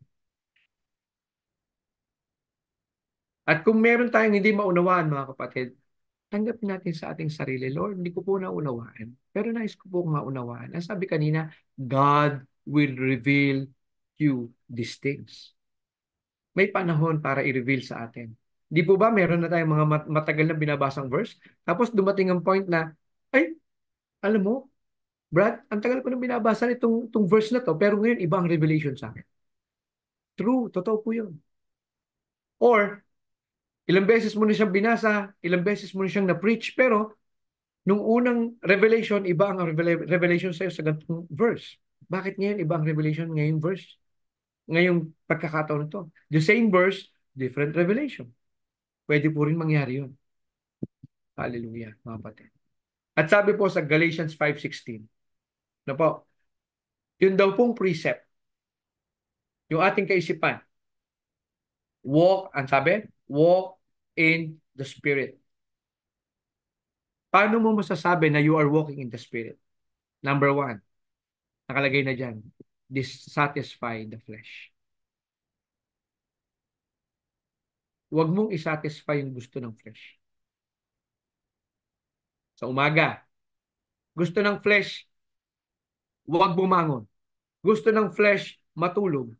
At kung meron tayong hindi maunawaan, mga kapatid, tanggapin natin sa ating sarili, Lord, hindi ko po naunawaan. Pero nais ko po maunawaan. Ang sabi kanina, God will reveal you these things. May panahon para i-reveal sa atin. Di po ba meron na tayong mga matagal na binabasang verse? Tapos dumating ang point na, ay, alam mo, Brad, ang tagal ko na binabasa itong verse na to, pero ngayon iba ang revelation sa akin. True, totoo po yun. Or, ilang beses mo na siyang binasa, ilang beses mo na siyang na-preach, pero nung unang revelation, iba ang revelation sa'yo sa ganitong verse. Bakit ngayon iba ang revelation ngayong verse? Ngayong pagkakataon nito. The same verse, different revelation. Pwede po rin mangyari yun. Hallelujah, mga kapatid. At sabi po sa Galatians 5:16, na po, yun daw pong precept, yung ating kaisipan, ang sabi, walk in the Spirit. Paano mo masasabi na you are walking in the Spirit? Number one, nakalagay na dyan, dissatisfy the flesh. Huwag mong isatisfy yung gusto ng flesh. Sa umaga, gusto ng flesh, huwag bumangon. Gusto ng flesh, matulog.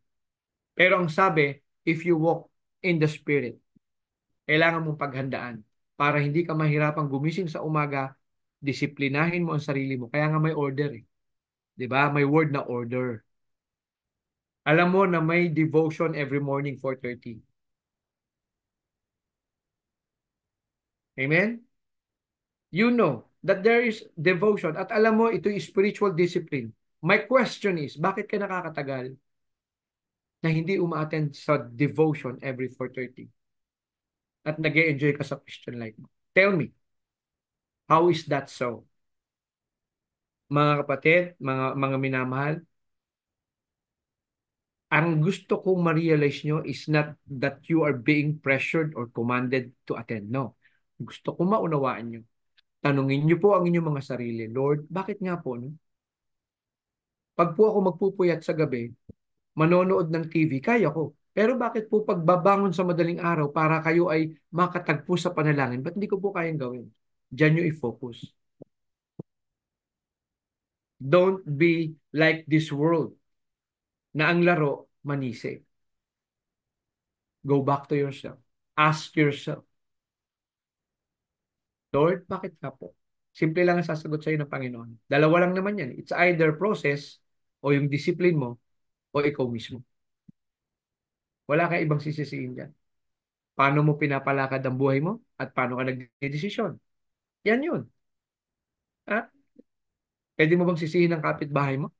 Pero ang sabi, if you walk in the Spirit, kailangan mong paghandaan para hindi ka mahirapang gumising sa umaga, disiplinahin mo ang sarili mo. Kaya nga may order eh. 'Di ba? May word na order. Alam mo na may devotion every morning 4:30. Amen? You know that there is devotion at alam mo ito is spiritual discipline. My question is, bakit ka nakakatagal na hindi uma-attend sa devotion every 4:30 at nag-e-enjoy ka sa Christian life mo? Tell me, how is that so? Mga kapatid, mga minamahal, ang gusto kong ma-realize nyo is not that you are being pressured or commanded to attend. No. Gusto kong maunawaan nyo. Tanungin nyo po ang inyong mga sarili, Lord, bakit nga po? No? Pag po ako magpupuyat sa gabi, manonood ng TV, kaya ko. Pero bakit po pagbabangon sa madaling araw para kayo ay makatagpo sa panalangin, ba't hindi ko po kayang gawin? Diyan nyo i-focus. Don't be like this world na ang laro manisi. Go back to yourself. Ask yourself, Lord, bakit nga po? Simple lang ang sasagot sa iyo ng Panginoon. Dalawa lang naman yan. It's either process o yung discipline mo o ikaw mismo. Wala kang ibang sisisiin dyan. Paano mo pinapalakad ang buhay mo at paano ka nagdedesisyon. Yan yun. Ha? Pwede mo bang sisihin ang kapitbahay mo?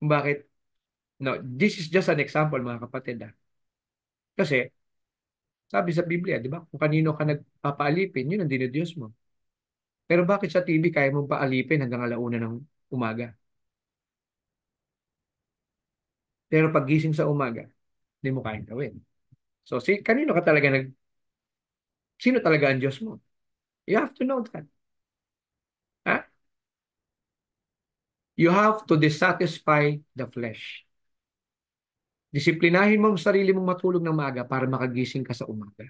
Kung bakit? No, this is just an example mga kapatid. Ha? Kasi sabi sa Biblia, di ba? Kung kanino ka nagpapaalipin, yun ang dinidiyos mo. Pero bakit sa TV kaya mong paalipin hanggang alauna ng umaga? Pero paggising sa umaga, hindi mo kayang gawin. So, kanino ka talaga sino talaga ang Diyos mo? You have to know that. Ha? You have to dissatisfy the flesh. Disiplinahin mo ang sarili mong matulog ng maaga para makagising ka sa umaga.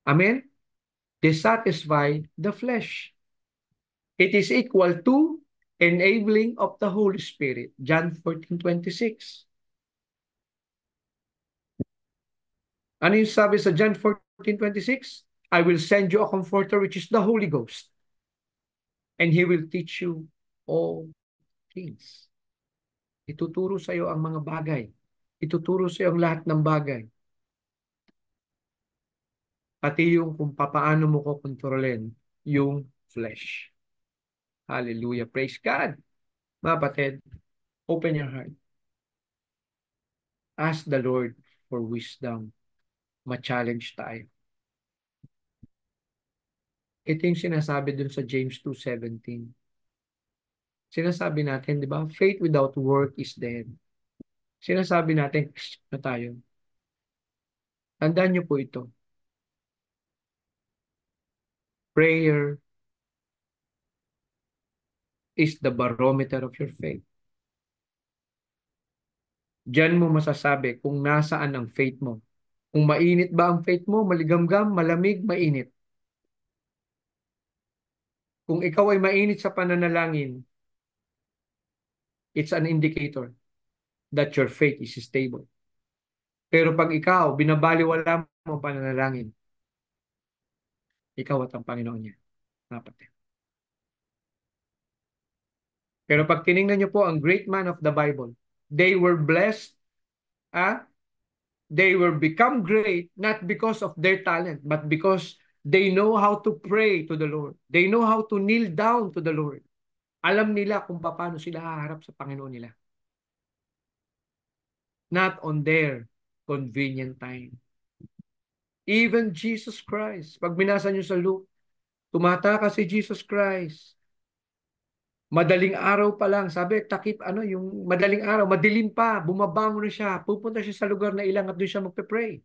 Amen? Dissatisfy the flesh. It is equal to enabling of the Holy Spirit. John 14:26. Ano yung sabi sa John 14:26? I will send you a comforter which is the Holy Ghost. And He will teach you all things. Ituturo sa iyo ang mga bagay. Ituturo sa iyo ang lahat ng bagay. Pati yung kung paano mo ko kontrolin yung flesh. Hallelujah. Praise God. Mga kapatid, open your heart. Ask the Lord for wisdom. Ma-challenge tayo. Ito yung sinasabi dun sa James 2:17. Sinasabi natin, di ba? Faith without work is dead. Sinasabi natin, na tayo. Tandaan niyo po ito. Prayer is the barometer of your faith. Diyan mo masasabi kung nasaan ang faith mo. Kung mainit ba ang faith mo, maligamgam, malamig, mainit. Kung ikaw ay mainit sa pananalangin, it's an indicator that your faith is stable. Pero pag ikaw, binabaliwala mo ang pananalangin, ikaw at ang Panginoon niya. Kapatid. Pero pag tinignan niyo po ang great man of the Bible, they were blessed, ah? They will become great not because of their talent, but because they know how to pray to the Lord. They know how to kneel down to the Lord. Alam nila kung paano sila haharap sa Panginoon nila. Not on their convenient time. Even Jesus Christ, pag binasa niyo sa Luke, tumataka si Jesus Christ. Madaling araw pa lang, sabi, takip, yung madaling araw, madilim pa, bumabangon na siya, pupunta siya sa lugar na ilang at doon siya magpe-pray.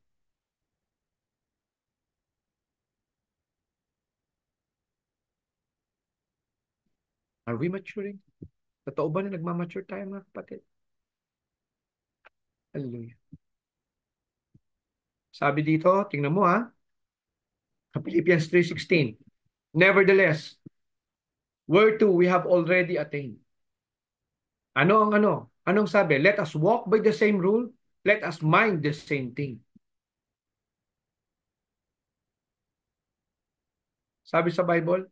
Are we maturing? Totoo ba na nagmamature tayo mga kapatid? Hallelujah. Sabi dito, tingnan mo ha, Philippians 3:16. Nevertheless, whereto we have already attained. Ano ang ano? Anong sabi? Let us walk by the same rule. Let us mind the same thing. Sabi sa Bible,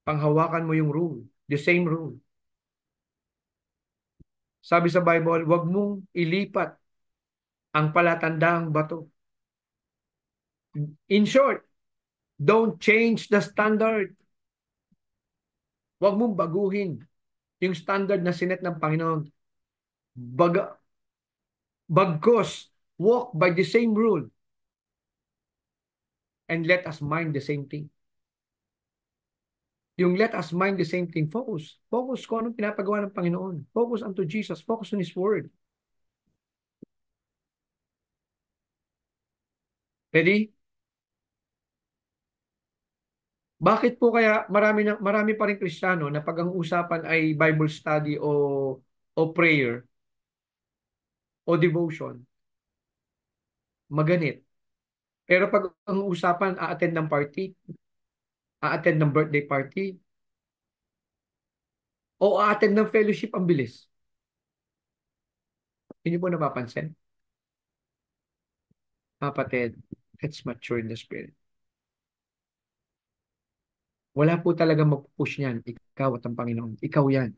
panghawakan mo yung rule. The same rule. Sabi sa Bible, wag mong ilipat ang palatandaang bato. In short, don't change the standard. Wag mong baguhin yung standard na sinet ng Panginoon. Bagkos, walk by the same rule and let us mind the same thing. Yung let us mind the same thing, focus. Focus kung anong pinapagawa ng Panginoon. Focus unto Jesus. Focus on His Word. Ready? Bakit po kaya marami pa rin Kristiyano na pag ang usapan ay Bible study o prayer o devotion, maganit. Pero pag ang usapan a-attend ng party, a-attend ng birthday party, o a-attend ng fellowship, ang bilis. Hindi po napapansin? Kapatid, let's mature in the Spirit. Wala po talaga mag-push niyan. Ikaw at ang Panginoon. Ikaw yan,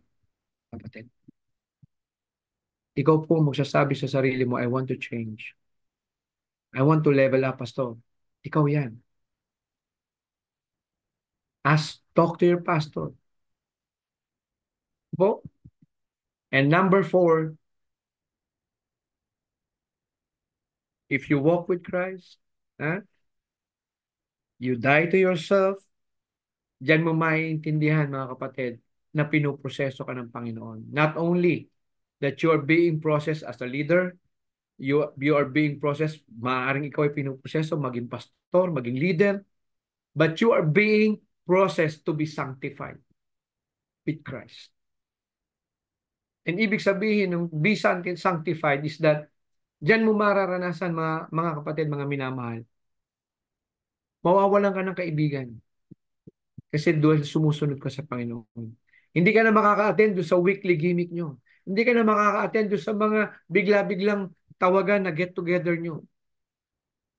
kapatid. Ikaw po magsasabi sa sarili mo, I want to change. I want to level up, Pastor. Ikaw yan. Talk to your pastor. Po? And number 4, if you walk with Christ, you die to yourself, diyan mo maiintindihan mga kapatid na pinuproseso ka ng Panginoon. Not only that you are being processed as a leader, you are being processed, maaaring ikaw ay pinuproseso, maging pastor, maging leader, but you are being processed to be sanctified with Christ. And ibig sabihin ng be sanctified is that diyan mo mararanasan mga kapatid, mga minamahal, mawawalan ka ng kaibigan kasi doon sumusunod ka sa Panginoon. Hindi ka na makaka-attend doon sa weekly gimmick nyo. Hindi ka na makaka-attend doon sa mga bigla-biglang tawagan na get-together nyo.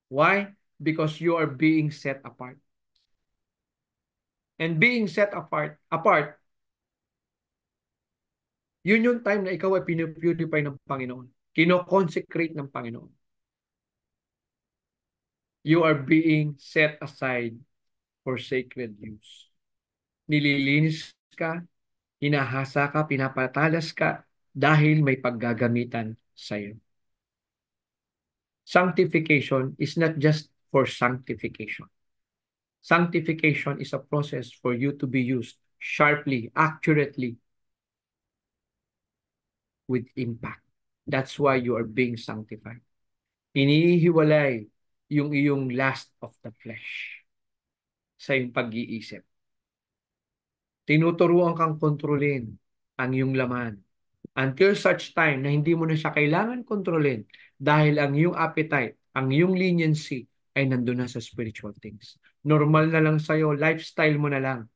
Why? Because you are being set apart. And being set apart, yun yung time na ikaw ay pinupurify ng Panginoon. Kino-consecrate ng Panginoon. You are being set aside for sacred use. Nililinis ka, hinahasa ka, pinapatalas ka dahil may paggagamitan sa iyo. Sanctification is not just for sanctification. Sanctification is a process for you to be used sharply, accurately, with impact. That's why you are being sanctified. Inihiwalay yung iyong lust of the flesh sa iyong pag-iisip. Tinuturuan kang kontrolin ang iyong laman until such time na hindi mo na siya kailangan kontrolin dahil ang iyong appetite, ang iyong leniency ay nandun na sa spiritual things. Normal na lang sa'yo, lifestyle mo na lang.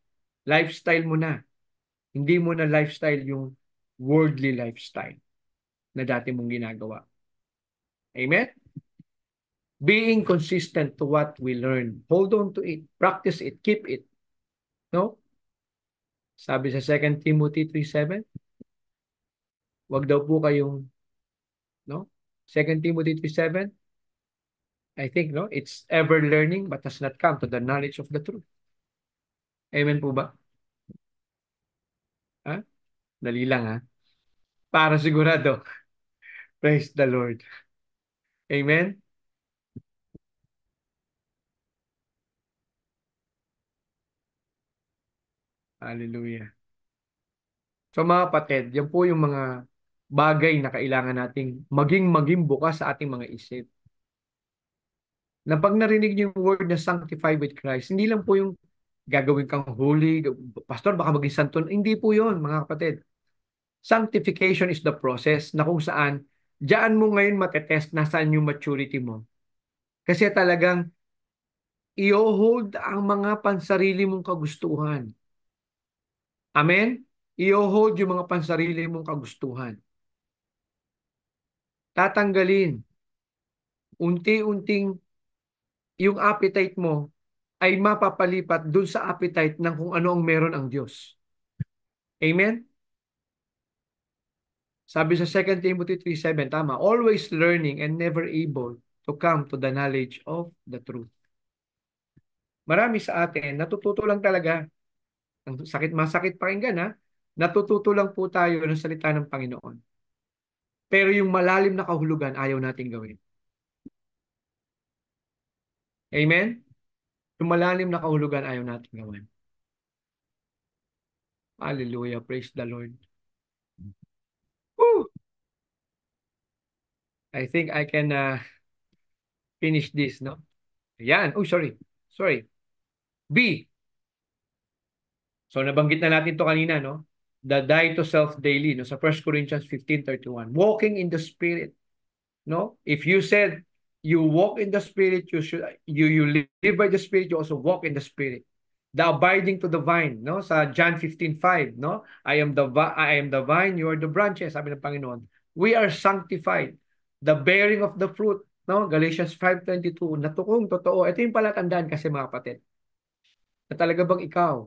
Lifestyle mo na. Hindi mo na lifestyle yung worldly lifestyle na dati mong ginagawa. Amen? Being consistent to what we learn. Hold on to it. Practice it. Keep it. No? Sabi sa 2 Timothy 3:7, wag daw po kayong, no? 2 Timothy 3:7, I think, no? It's ever learning but has not come to the knowledge of the truth. Amen po ba? Ha? Dali lang ha? Para sigurado. Praise the Lord. Amen? Hallelujah. So mga kapatid, yan po yung mga bagay na kailangan nating maging bukas sa ating mga isip. Na pag narinig niyo yung word na sanctify with Christ, hindi lang po yung gagawin kang holy. Pastor, baka maging santo. Hindi po yun, mga kapatid. Sanctification is the process na kung saan, diyan mo ngayon matetest nasaan yung maturity mo. Kasi talagang i-hold ang mga pansarili mong kagustuhan. Amen? I-hold yung mga pansarili mong kagustuhan. Tatanggalin. Unti-unting yung appetite mo ay mapapalipat dun sa appetite ng kung ano ang meron ang Diyos. Amen? Sabi sa 2 Timothy 3:7, tama, always learning and never able to come to the knowledge of the truth. Marami sa atin, natututo lang talaga. Ang sakit, masakit pakinggan ha. Natututo lang po tayo ng salita ng Panginoon. Pero yung malalim na kahulugan, ayaw nating gawin. Amen? Yung malalim na kahulugan, ayaw nating gawin. Hallelujah. Praise the Lord. Woo! I think I can finish this, no? Ayan. Oh, sorry. Sorry. B. So, nabanggit na natin to kanina, no? The die to self daily, no? Sa 1 Corinthians 15:31. Walking in the Spirit, no? If you said you walk in the Spirit, you live by the Spirit, you also walk in the Spirit. The abiding to the vine, no? Sa John 15:5, no? I am the vine, you are the branches, sabi ng Panginoon. We are sanctified. The bearing of the fruit, no? Galatians 5:22. Natukong totoo. Ito yung palatandaan kasi mga kapatid. Na talaga bang ikaw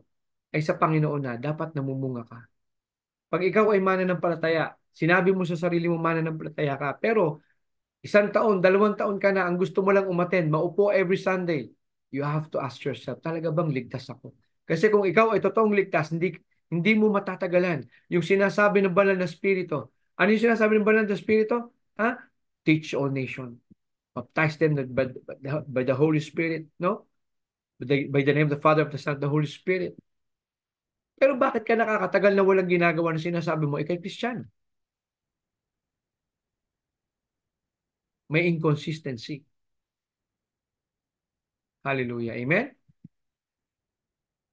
ay sa Panginoon na dapat namumunga ka. Pag ikaw ay mananampalataya, sinabi mo sa sarili mo mananampalataya ka, pero 1 taon, 2 taon ka na, ang gusto mo lang umattend, maupo every Sunday, you have to ask yourself, talaga bang ligtas ako? Kasi kung ikaw ay totoong ligtas, hindi mo matatagalan. Yung sinasabi ng banal na spirito. Ano yung sinasabi ng banal na spirito? Ha? Teach all nation. Baptize them by the Holy Spirit, no? By the name of the Father, of the Son, of the Holy Spirit. Pero bakit ka nakakatagal na walang ginagawa na sinasabi mo, ikay Christian? May inconsistency. Hallelujah. Amen?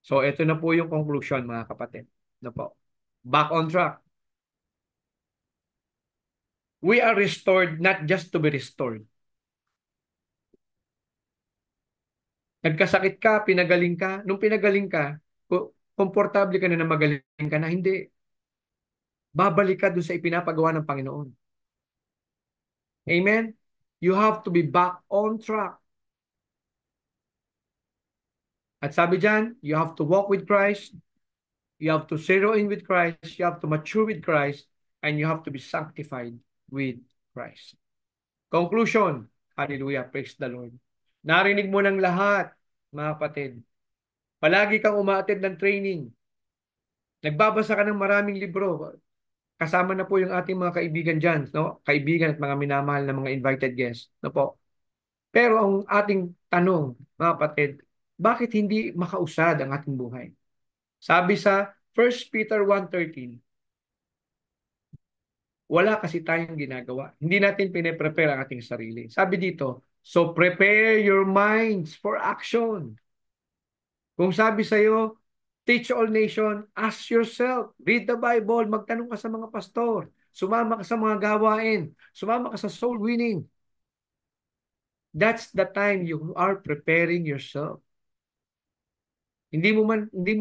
So, ito na po yung conclusion, mga kapatid. Na po. Back on track. We are restored not just to be restored. Nagkasakit ka, pinagaling ka. Nung pinagaling ka, komportable ka na na magaling ka na. Hindi. Babalik ka dun sa ipinapagawa ng Panginoon. Amen? You have to be back on track. At sabi dyan, you have to walk with Christ. You have to zero in with Christ. You have to mature with Christ. And you have to be sanctified with Christ. Conclusion. Hallelujah. Praise the Lord. Narinig mo ng lahat, mga kapatid. Palagi kang umaattend ng training. Nagbabasa ka ng maraming libro. Kasama na po yung ating mga kaibigan dyan, no? Kaibigan at mga minamahal na mga invited guests. No po? Pero ang ating tanong, mga kapatid, bakit hindi makausad ang ating buhay? Sabi sa 1 Peter 1:13, wala kasi tayong ginagawa. Hindi natin pine-prepare ang ating sarili. Sabi dito, so prepare your minds for action. Kung sabi sa'yo, teach all nation, ask yourself, read the Bible, magtanong ka sa mga pastor, sumama ka sa mga gawain, sumama ka sa soul winning. That's the time you are preparing yourself. Hindi mo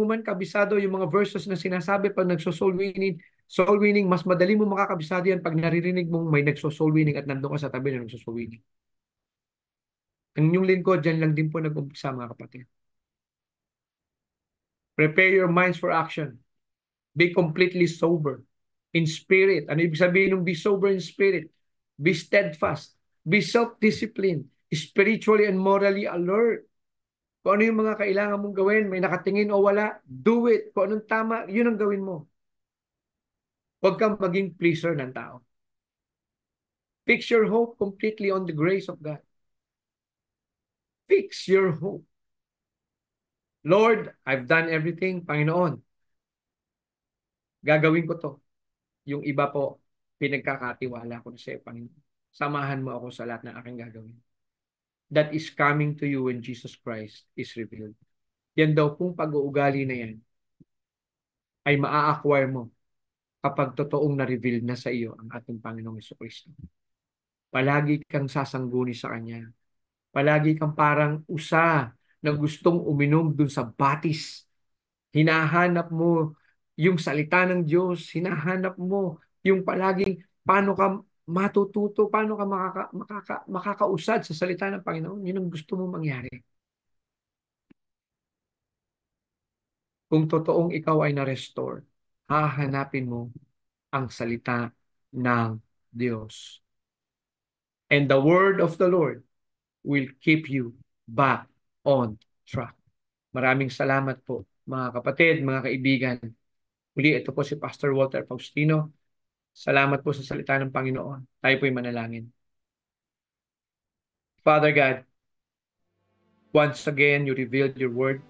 man kabisado yung mga verses na sinasabi pag soul winning, mas madali mo makakabisado yan pag naririnig mong may nagso-soul winning at nandun ka sa tabi na nagso-soul winning. Ang inyong lingkod, dyan lang din po nag-umpisa, mga kapatid. Prepare your minds for action. Be completely sober in spirit. Ano ibig sabihin ng be sober in spirit? Be steadfast. Be self-disciplined. Spiritually and morally alert. Kung ano yung mga kailangan mong gawin, may nakatingin o wala, do it. Kung anong tama, yun ang gawin mo. Huwag kang maging pleaser ng tao. Fix your hope completely on the grace of God. Fix your hope. Lord, I've done everything. Panginoon, gagawin ko to. Yung iba po, pinagkakatiwala ko na sa iyo, Panginoon. Samahan mo ako sa lahat ng aking gagawin. That is coming to you when Jesus Christ is revealed. Yan daw pong pag-uugali na yan ay maa-acquire mo kapag totoong na-reveal na sa iyo ang ating Panginoong Jesucristo. Palagi kang sasangguni sa Kanya. Palagi kang parang usa na gustong uminom dun sa batis. Hinahanap mo yung salita ng Diyos. Hinahanap mo yung palaging paano ka matututo, paano ka makakausad sa salita ng Panginoon. Yun ang gusto mo mangyari. Kung totoong ikaw ay na-restore, hahanapin mo ang salita ng Diyos. And the word of the Lord will keep you back on track. Maraming salamat po, mga kapatid, mga kaibigan. Muli, ito po si Pastor Walter Faustino. Salamat po sa salita ng Panginoon. Tayo po'y manalangin. Father God, once again, you revealed your word.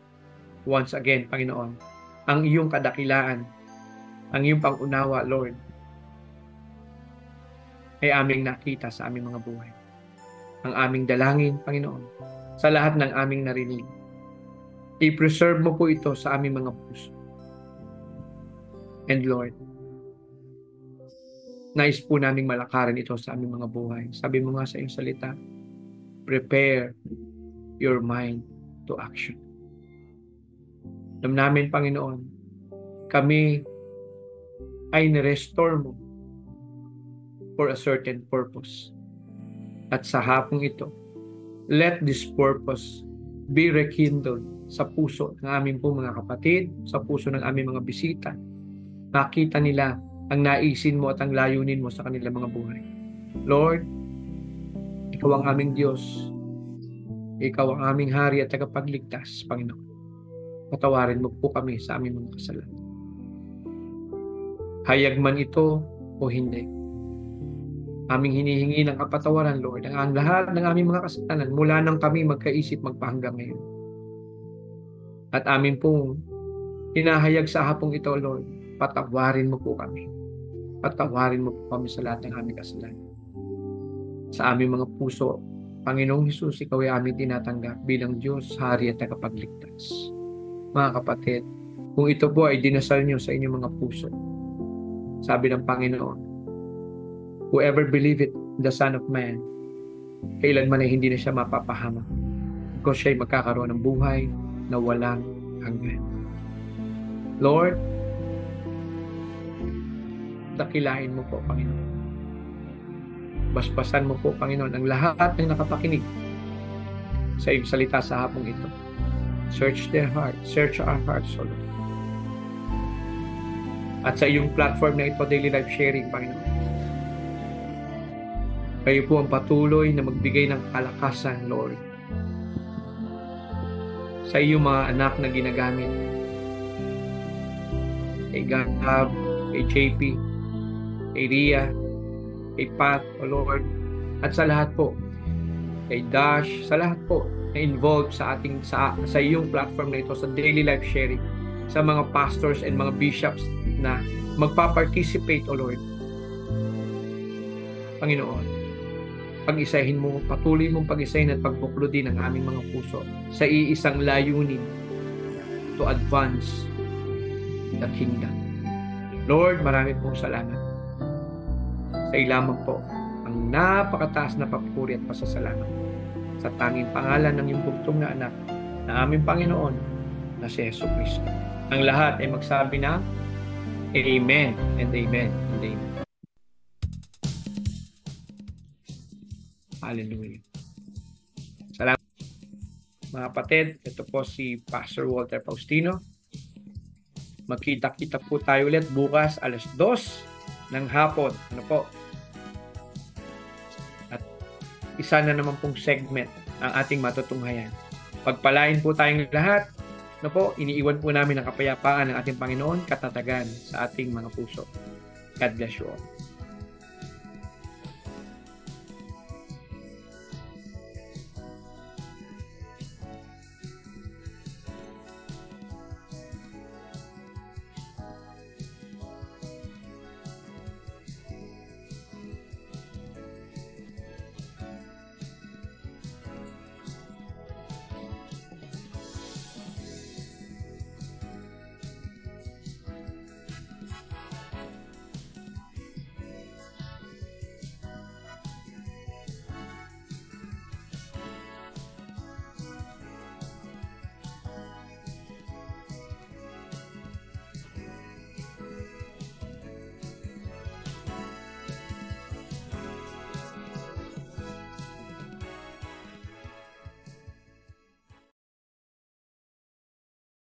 Once again, Panginoon, ang iyong kadakilaan, ang iyong pangunawa, Lord, ay aming nakita sa aming mga buhay. Ang aming dalangin, Panginoon, sa lahat ng aming narinig. I-preserve mo po ito sa aming mga puso. And Lord, nais po naming malakaran ito sa aming mga buhay. Sabi mo nga sa iyong salita, prepare your mind to action. Alam namin, Panginoon, kami ay nirestore mo for a certain purpose. At sa hapong ito, let this purpose be rekindled sa puso ng aming po mga kapatid, sa puso ng aming mga bisita. Nakita nila ang naisin mo at ang layunin mo sa kanilang mga buhay. Lord, ikaw ang aming Diyos. Ikaw ang aming hari at tagapagligtas, Panginoon. Patawarin mo po kami sa aming mga kasalanan. Hayag man ito o hindi. Aming hinihingi ng kapatawaran, Lord, ang lahat ng aming mga kasalanan mula nang kami magkaisip magpahanggang ngayon. At amin pong hinahayag sa hapong ito, Lord, patawarin mo po kami. Patawarin mo po kami sa lahat ng aming kasalanan. Sa aming mga puso, Panginoong Hesus, ikaw ay aming tinatanggap bilang Diyos, Hari at Tagapagligtas. Mga kapatid, kung ito po ay dinasal nyo sa inyong mga puso, sabi ng Panginoon, whoever believe it, the Son of Man, kailanman ay hindi na siya mapapahamak. Because siya ay magkakaroon ng buhay na walang hanggan. Lord, dakilain mo po, Panginoon. Basbasan mo po, Panginoon, ang lahat ng nakapakinig sa iyong salita sa hapong ito. Search their hearts. Search our hearts, O Lord. At sa iyong platform na ito, Daily Life Sharing, Panginoon, kayo po ang patuloy na magbigay ng kalakasan, Lord, sa iyong mga anak na ginagamit. Kay Gab, kay JP, kay Ria, kay Pat, O Lord, at sa lahat po, kay Dash, sa lahat po na involved sa iyong platform na ito, sa Daily Life Sharing, sa mga pastors and mga bishops na magpa-participate, O Lord. Panginoon, pag-isahin mo, patuloy mong pag-isahin at pagbuklodin ang aming mga puso sa iisang layunin to advance the kingdom. Lord, marami pong salamat. Sa ilaman po ang napakataas na papuri at pasasalamat sa tanging pangalan ng iyong bugtong na anak na aming Panginoon na si Jesucristo. Ang lahat ay magsabi na Amen and Amen and Amen. Hallelujah. Salamat mga kapatid. Ito po si Pastor Walter Faustino. Magkita-kita po tayo ulit bukas alas 2 ng hapon. Ano po? At isa na naman pong segment ang ating matutunghayan. Pagpalain po tayong lahat. Ano po? Iniiwan po namin ang kapayapaan ng ating Panginoon, katatagan sa ating mga puso. God bless you all.